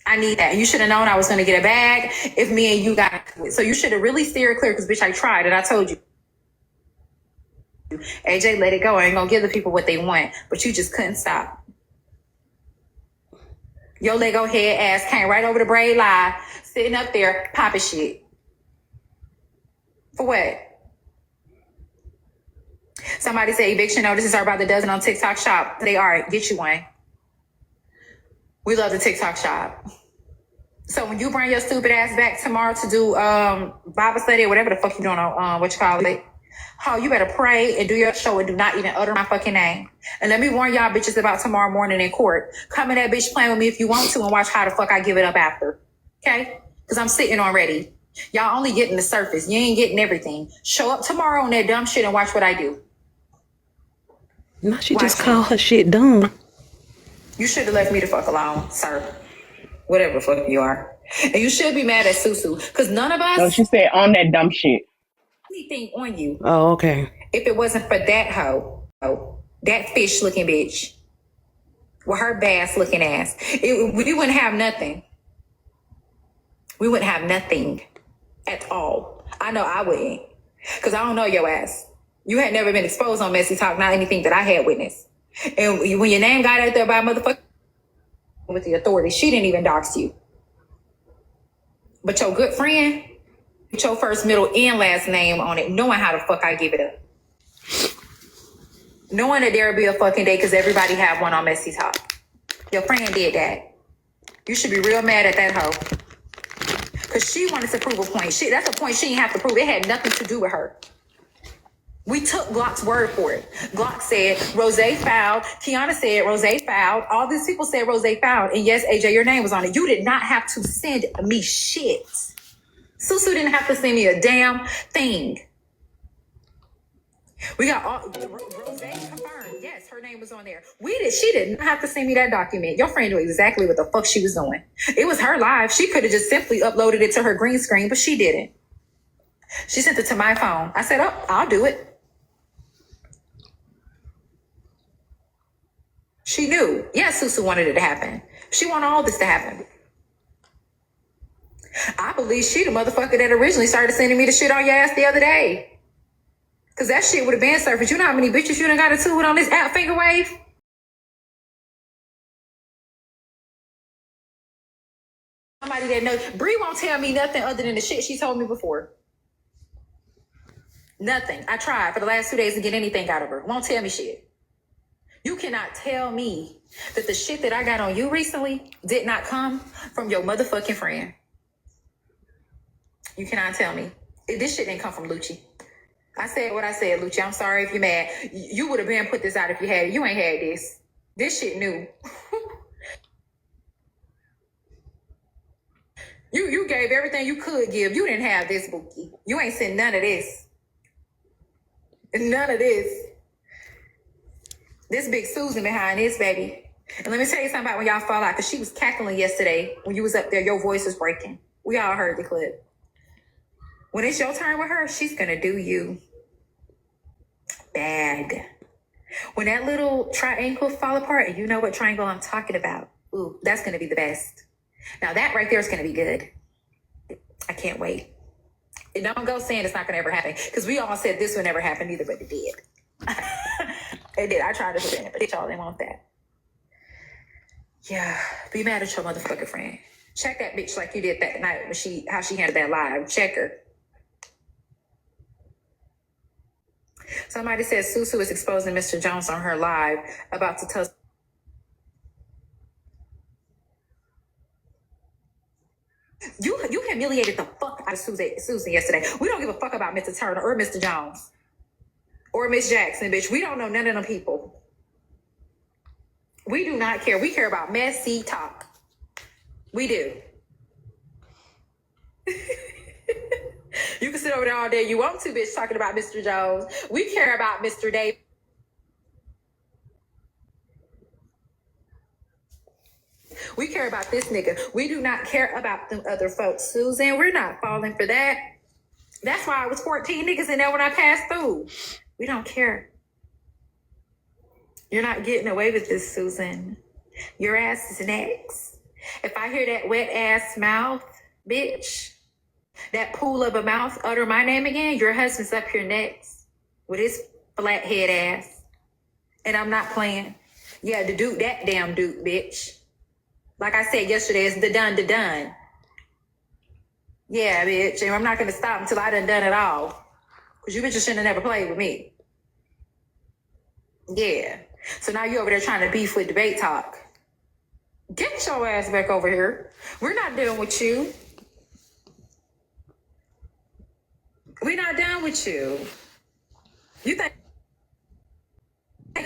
I need that. You should have known I was going to get a bag if me and you got into it. So you should have really steered clear because, bitch, I tried and I told you. AJ, let it go. I ain't going to give the people what they want. But you just couldn't stop. Your Lego head ass came right over the Braid Live, sitting up there popping shit. For what? Somebody say eviction notices are about the dozen on TikTok shop. They are. Get you one. We love the TikTok shop. So when you bring your stupid ass back tomorrow to do Bible study or whatever the fuck you doing on what you call it, oh, you better pray and do your show and do not even utter my fucking name. And let me warn y'all bitches about tomorrow morning in court. Come in that bitch playing with me if you want to and watch how the fuck I give it up after. Okay? Because I'm sitting already. Y'all only getting the surface. You ain't getting everything. Show up tomorrow on that dumb shit and watch what I do. Now she just called her shit dumb. You should have left me the fuck alone, sir. Whatever the fuck you are. And you should be mad at Susu. Because none of us... No, she said on that dumb shit. ...anything on you. Oh, okay. If it wasn't for that hoe, that fish-looking bitch, with her bass-looking ass, we wouldn't have nothing. We wouldn't have nothing at all. I know I wouldn't. Because I don't know your ass. You had never been exposed on Messy Talk, not anything that I had witnessed. And when your name got out there by motherfucker with the authorities, she didn't even dox you. But your good friend, with your first, middle, and last name on it, knowing how the fuck I give it up. Knowing that there'll be a fucking day because everybody have one on Messy Talk. Your friend did that. You should be real mad at that hoe. Because she wanted to prove a point. That's a point she didn't have to prove. It had nothing to do with her. We took Glock's word for it. Glock said Rose fouled. Kiana said Rose fouled. All these people said Rose fouled. And yes, AJ, your name was on it. You did not have to send me shit. Susu didn't have to send me a damn thing. We got all Rose confirmed. Yes, her name was on there. She did not have to send me that document. Your friend knew exactly what the fuck she was doing. It was her live. She could have just simply uploaded it to her green screen, but she didn't. She sent it to my phone. I said, oh, I'll do it. She knew. Yes, Susu wanted it to happen. She wanted all this to happen. I believe she the motherfucker that originally started sending me the shit on your ass the other day. Because that shit would have been surfaced. You know how many bitches you done got into it on this app, Finger Wave? Somebody that knows. Bree won't tell me nothing other than the shit she told me before. Nothing. I tried for the last 2 days to get anything out of her. Won't tell me shit. You cannot tell me that the shit that I got on you recently did not come from your motherfucking friend. You cannot tell me. This shit didn't come from Lucci. I said what I said, Lucci. I'm sorry if you're mad. You would have been put this out if you had it. You ain't had this. This shit new. You gave everything you could give. You didn't have this, Bookie. You ain't sent none of this. None of this. This big Susan behind this, baby. And let me tell you something about when y'all fall out, because she was cackling yesterday when you was up there. Your voice was breaking. We all heard the clip. When it's your turn with her, she's going to do you bad. When that little triangle fall apart, and you know what triangle I'm talking about, ooh, that's going to be the best. Now that right there is going to be good. I can't wait. And don't go saying it's not going to ever happen, because we all said this would never happen either, but it did. It did. I tried to prevent it, but y'all didn't want that. Yeah, be mad at your motherfucking friend. Check that bitch like you did that night when how she handled that live. Check her. Somebody said Susu is exposing Mr. Jones on her live, about to tell. You humiliated the fuck out of Susan yesterday. We don't give a fuck about Mr. Turner or Mr. Jones or Miss Jackson, bitch. We don't know none of them people. We do not care. We care about messy talk. We do. You can sit over there all day you want to, bitch, talking about Mr. Jones. We care about Mr. Dave. We care about this nigga. We do not care about them other folks. Susan, we're not falling for that. That's why I was 14 niggas in there when I passed through. We don't care. You're not getting away with this, Susan. Your ass is next. If I hear that wet ass mouth, bitch, that pool of a mouth utter my name again, your husband's up here next with his flathead ass. And I'm not playing. Yeah, the Duke, that damn Duke, bitch. Like I said yesterday, it's the done. Yeah, bitch. And I'm not going to stop until I done it all. Because you bitches shouldn't have never played with me. Yeah. So now you over there trying to beef with debate talk. Get your ass back over here. We're not dealing with you. We're not done with you. You think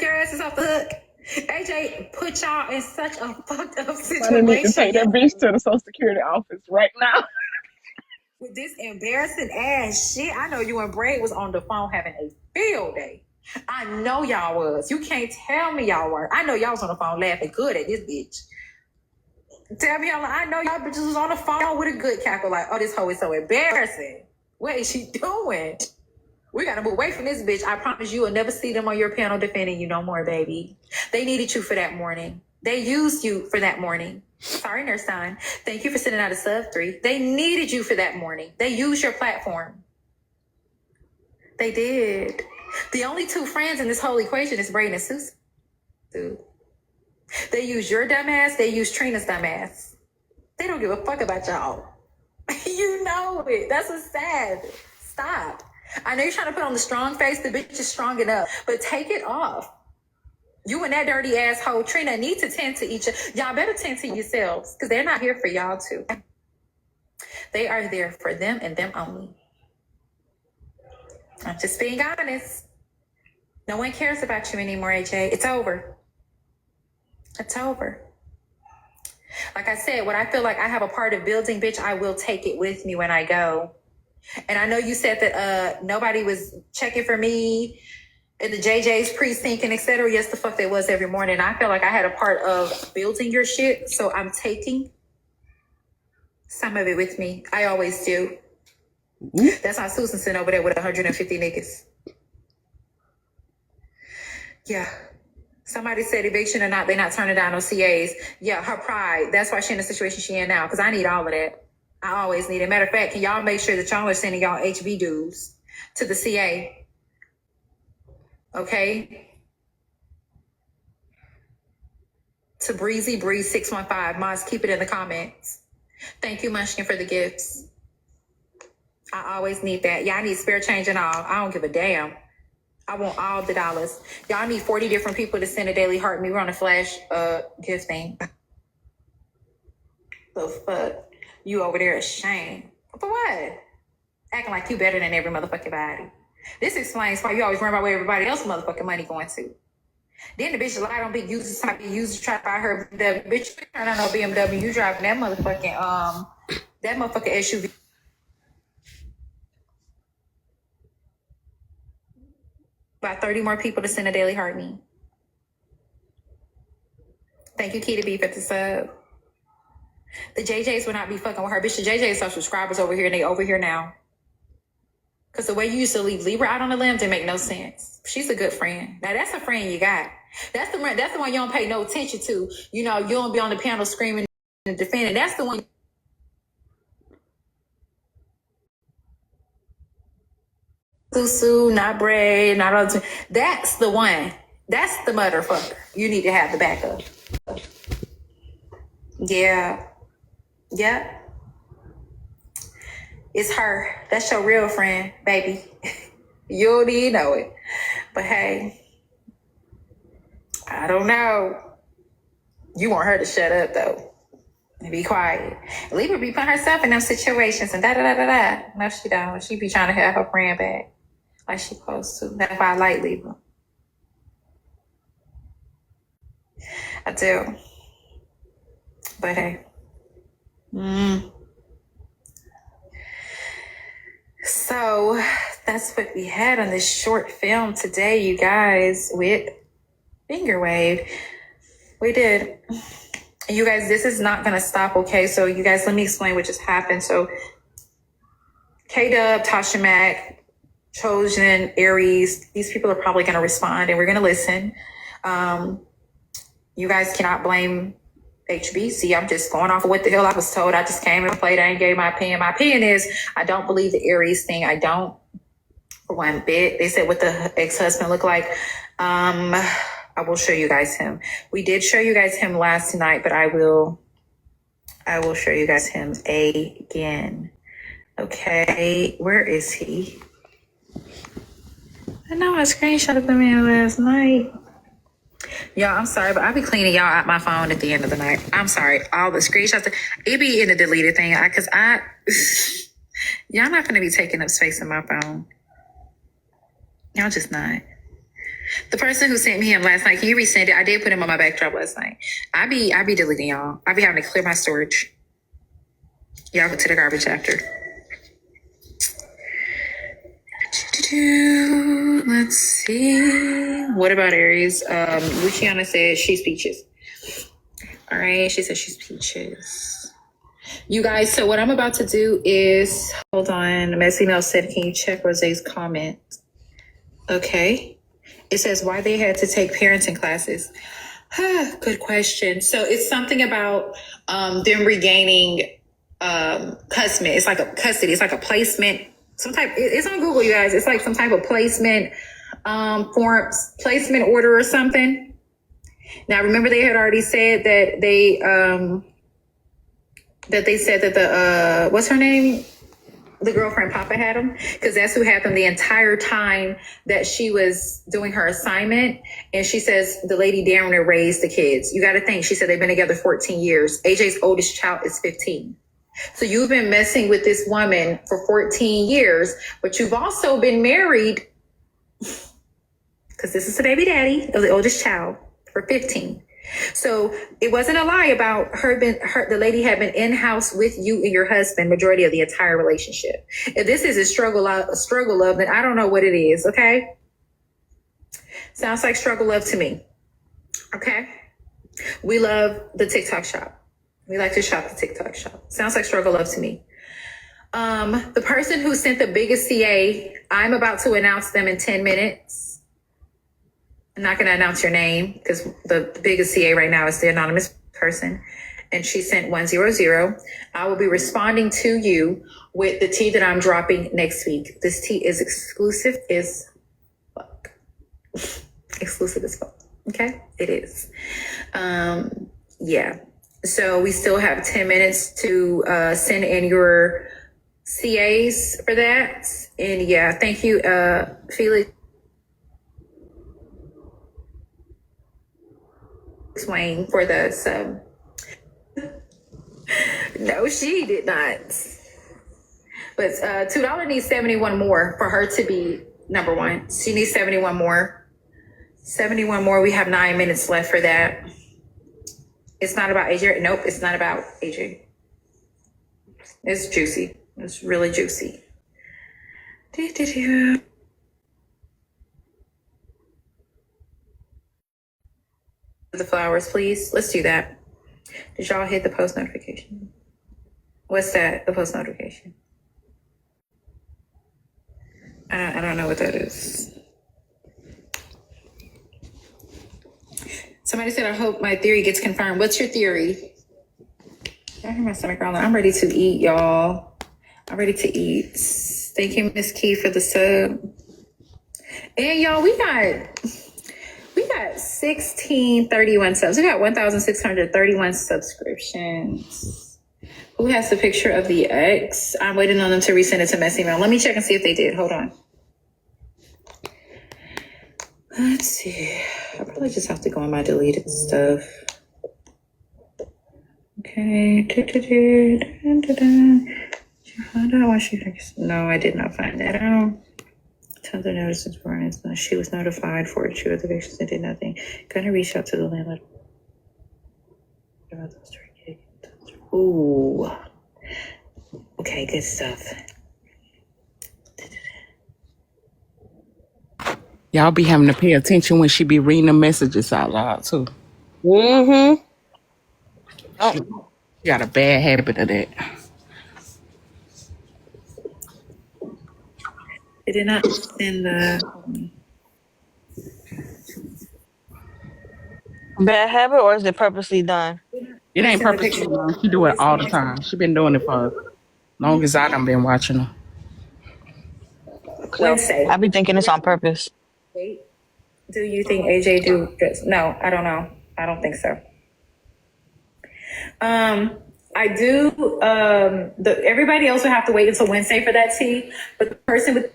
your ass is off the hook? AJ put y'all in such a fucked up situation. I need to take that bitch to the Social Security office right now. With this embarrassing ass shit. I know you and Braid was on the phone having a field day. I know y'all was. You can't tell me y'all were. I know y'all was on the phone laughing good at this bitch. Tell me, I know y'all bitches was on the phone with a good cackle like, oh, this hoe is so embarrassing. What is she doing? We gotta move away from this bitch. I promise you will never see them on your panel defending you no more, baby. They needed you for that morning. They used you for that morning. Sorry, Nurse Stein. Thank you for sending out a sub 3. They needed you for that morning. They used your platform. They did. The only two friends in this whole equation is Braden and Susan. Dude. They use your dumbass. They use Trina's dumbass. They don't give a fuck about y'all. You know it. That's what's sad. Stop. I know you're trying to put on the strong face. The bitch is strong enough. But take it off. You and that dirty asshole Trina need to tend to each other. Y'all better tend to yourselves because they're not here for y'all too. They are there for them and them only. I'm just being honest. No one cares about you anymore, AJ. It's over. It's over. Like I said, when I feel like I have a part of building, bitch, I will take it with me when I go. And I know you said that nobody was checking for me in the JJ's precinct and et cetera. Yes, the fuck they was every morning. I feel like I had a part of building your shit. So I'm taking some of it with me. I always do. That's how Susan sent over there with 150 niggas. Yeah. Somebody said eviction or not, they not turning down no CAs. Yeah, her pride. That's why she in the situation she in now. Because I need all of that. I always need it. Matter of fact, can y'all make sure that y'all are sending y'all HB dues to the CA? Okay? To Breezy Breeze 615. Moz, keep it in the comments. Thank you, Munchkin, for the gifts. I always need that. Y'all need spare change and all. I don't give a damn. I want all the dollars. Y'all need 40 different people to send a daily heart me. We're on a flash gift thing. The fuck? You over there ashamed. For what? Acting like you better than every motherfucking body. This explains why you always worry about where everybody else's motherfucking money going to. Then the bitch lied on big users, trying to be users, try to buy her BMW. Bitch, you turn on no BMW, you driving that motherfucking SUV. About 30 more people to send a daily heart me. Thank you, Keita B, for the sub. The JJs will not be fucking with her. Bitch, the JJs are subscribers over here and they over here now. Because the way you used to leave Libra out on the limb didn't make no sense. She's a good friend. Now, that's a friend you got. That's the one you don't pay no attention to. You know, you don't be on the panel screaming and defending. That's the one. Susu, not Bray, not other. That's the one. That's the motherfucker. You need to have the backup. Yeah. Yep. It's her. That's your real friend, baby. You don't even know it. But hey, I don't know. You want her to shut up though and be quiet. Libra be putting herself in them situations and da da da da da. No, she don't. She be trying to have her friend back like she supposed to. That's why I like Libra. I do. But hey. So that's what we had on this short film today, you guys, with Finger Wave. We did. You guys, this is not going to stop, okay? So you guys, let me explain what just happened. So K-Dub, Tasha Mack, Chosen, Aries, these people are probably going to respond and we're going to listen. You guys cannot blame HBC. I'm just going off of what the hell I was told. I just came and played. I ain't gave my opinion. My opinion is I don't believe the Aries thing. I don't for one bit. They said what the ex-husband looked like. I will show you guys him. We did show you guys him last night, but I will show you guys him again. Okay, where is he? I know I screenshotted the man last night. Y'all, I'm sorry, but I'll be cleaning y'all out my phone at the end of the night. I'm sorry. All the screenshots, it be in the deleted thing. Y'all not gonna be taking up space in my phone. Y'all just not. The person who sent me him last night, can you resend it? I did put him on my backdrop last night. I be deleting y'all. I be having to clear my storage. Y'all go to the garbage after. Let's see. What about Aries? Luciana said she's peaches. All right, she said she's peaches. You guys, so what I'm about to do is, hold on. Messy Mel said, can you check Rose's comment? Okay. It says why they had to take parenting classes. Good question. So it's something about them regaining custody. It's like a custody. It's like a placement. Some type. It's on Google, you guys. It's like some type of placement placement order or something. Now, remember they had already said that they said that the what's her name? The girlfriend Papa had them, because that's who had them the entire time that she was doing her assignment. And she says the lady Darren raised the kids. You got to think, she said they've been together 14 years. AJ's oldest child is 15. So you've been messing with this woman for 14 years, but you've also been married, because this is the baby daddy of the oldest child, for 15. So it wasn't a lie about the lady had been in-house with you and your husband majority of the entire relationship. If this is a struggle love, then I don't know what it is, okay? Sounds like struggle love to me, okay? We love the TikTok shop. We like to shop the TikTok shop. Sounds like struggle love to me. The person who sent the biggest CA, I'm about to announce them in 10 minutes. I'm not going to announce your name because the biggest CA right now is the anonymous person. And she sent 100. I will be responding to you with the tea that I'm dropping next week. This tea is exclusive as fuck. Exclusive as fuck. Okay? It is. Yeah. So we still have 10 minutes to send in your CAs for that. And yeah, thank you, Felix Wayne, for the sub. No, she did not. But $2 needs 71 more for her to be number one. She needs 71 more. 71 more. We have 9 minutes left for that. It's not about AJ. Nope, it's not about AJ. It's juicy. It's really juicy. The flowers, please. Let's do that. Did y'all hit the post notification? What's that? The post notification. I don't know what that is. Somebody said, I hope my theory gets confirmed. What's your theory? I hear my stomach growling. I'm ready to eat, y'all. I'm ready to eat. Thank you, Miss Key, for the sub. And y'all, we got 1631 subs. We got 1,631 subscriptions. Who has the picture of the ex? I'm waiting on them to resend it to Messy Mail. Let me check and see if they did. Hold on. Let's see. I probably just have to go on my deleted stuff. Okay. Find out why she thinks. No, I did not find that out. Tons of notices born. She was notified for it. She was evictions and did nothing. Gonna reach out to the landlord. Ooh. Okay, good stuff. Y'all be having to pay attention when she be reading the messages out loud too. Mm-hmm. Oh, She got a bad habit of that. They did not send the. Bad habit, or is it purposely done? It ain't Send the purposely picture. wrong. She do it all the time. She been doing it for long as I done been watching her. Wednesday. I be thinking it's on purpose. Wait. Do you think AJ do this? No, I don't know. I don't think so. I do. Everybody else would have to wait until Wednesday for that tea, but the person with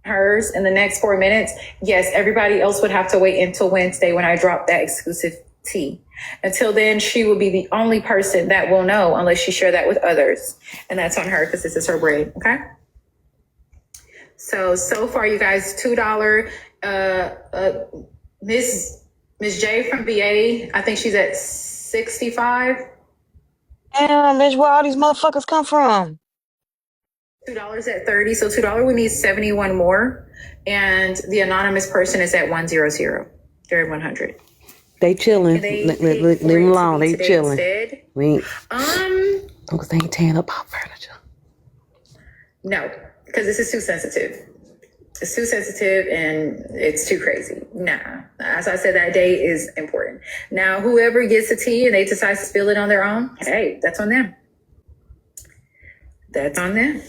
hers in the next 4 minutes, yes, everybody else would have to wait until Wednesday when I drop that exclusive tea. Until then, she will be the only person that will know unless she share that with others, and that's on her because this is her braid. Okay. So far, you guys, $2. Miss J from VA, I think she's at 65. Damn, bitch, where all these motherfuckers come from? $2 at 30. So $2, we need 71 more. And the anonymous person is at 100. They're at 100. they chilling. Leave them alone. They chilling. We Instead. because they ain't tearing up our furniture. No, because this is too sensitive. It's too sensitive and it's too crazy. Nah. As I said, that day is important. Now, whoever gets the tea and they decide to spill it on their own, hey, that's on them. That's on them.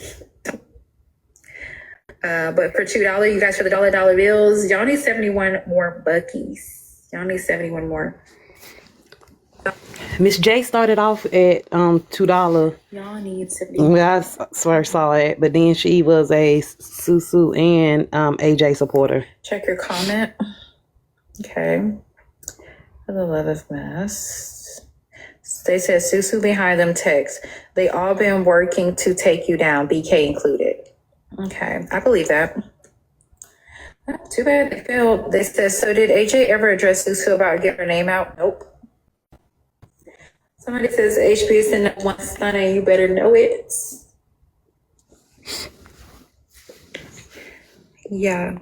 But for $2, you guys, for the dollar bills, y'all need 71 more buckies. Y'all need 71 more. Miss J started off at $2. Y'all need 71. Well, I first saw it, but then she was a Susu and AJ supporter. Check your comment. Okay. For the love of mess. They said Susu behind them text. They all been working to take you down, BK included. Okay, I believe that. Too bad they failed. They said, so did AJ ever address Susu about getting her name out? Nope. Somebody says HB is in one son and you better know it. Yeah.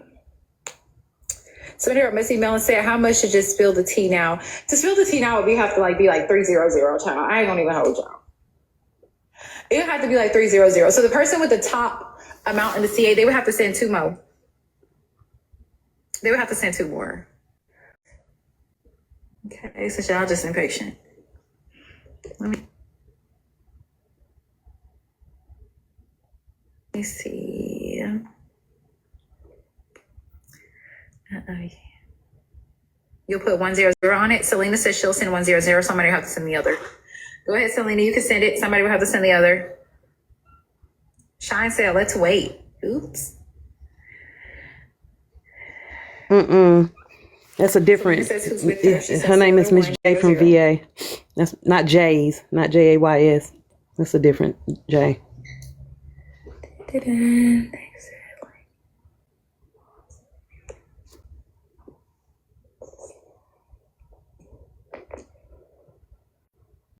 Somebody wrote Missy Mellon said, how much to just spill the tea now? To spill the tea now, we have to be like 300, child. I ain't gonna even hold y'all. It would have to be like 300. So the person with the top amount in the CA, they would have to send 2 more. They would have to send 2 more. Okay, so y'all just impatient. Let me see. You'll put 100 on it. Selena says she'll send 100. Somebody will have to send the other. Go ahead, Selena. You can send it. Somebody will have to send the other. Shine said, let's wait. Oops. That's a different. Her name is Miss J from VA. That's not J's, not JAYS. That's a different J.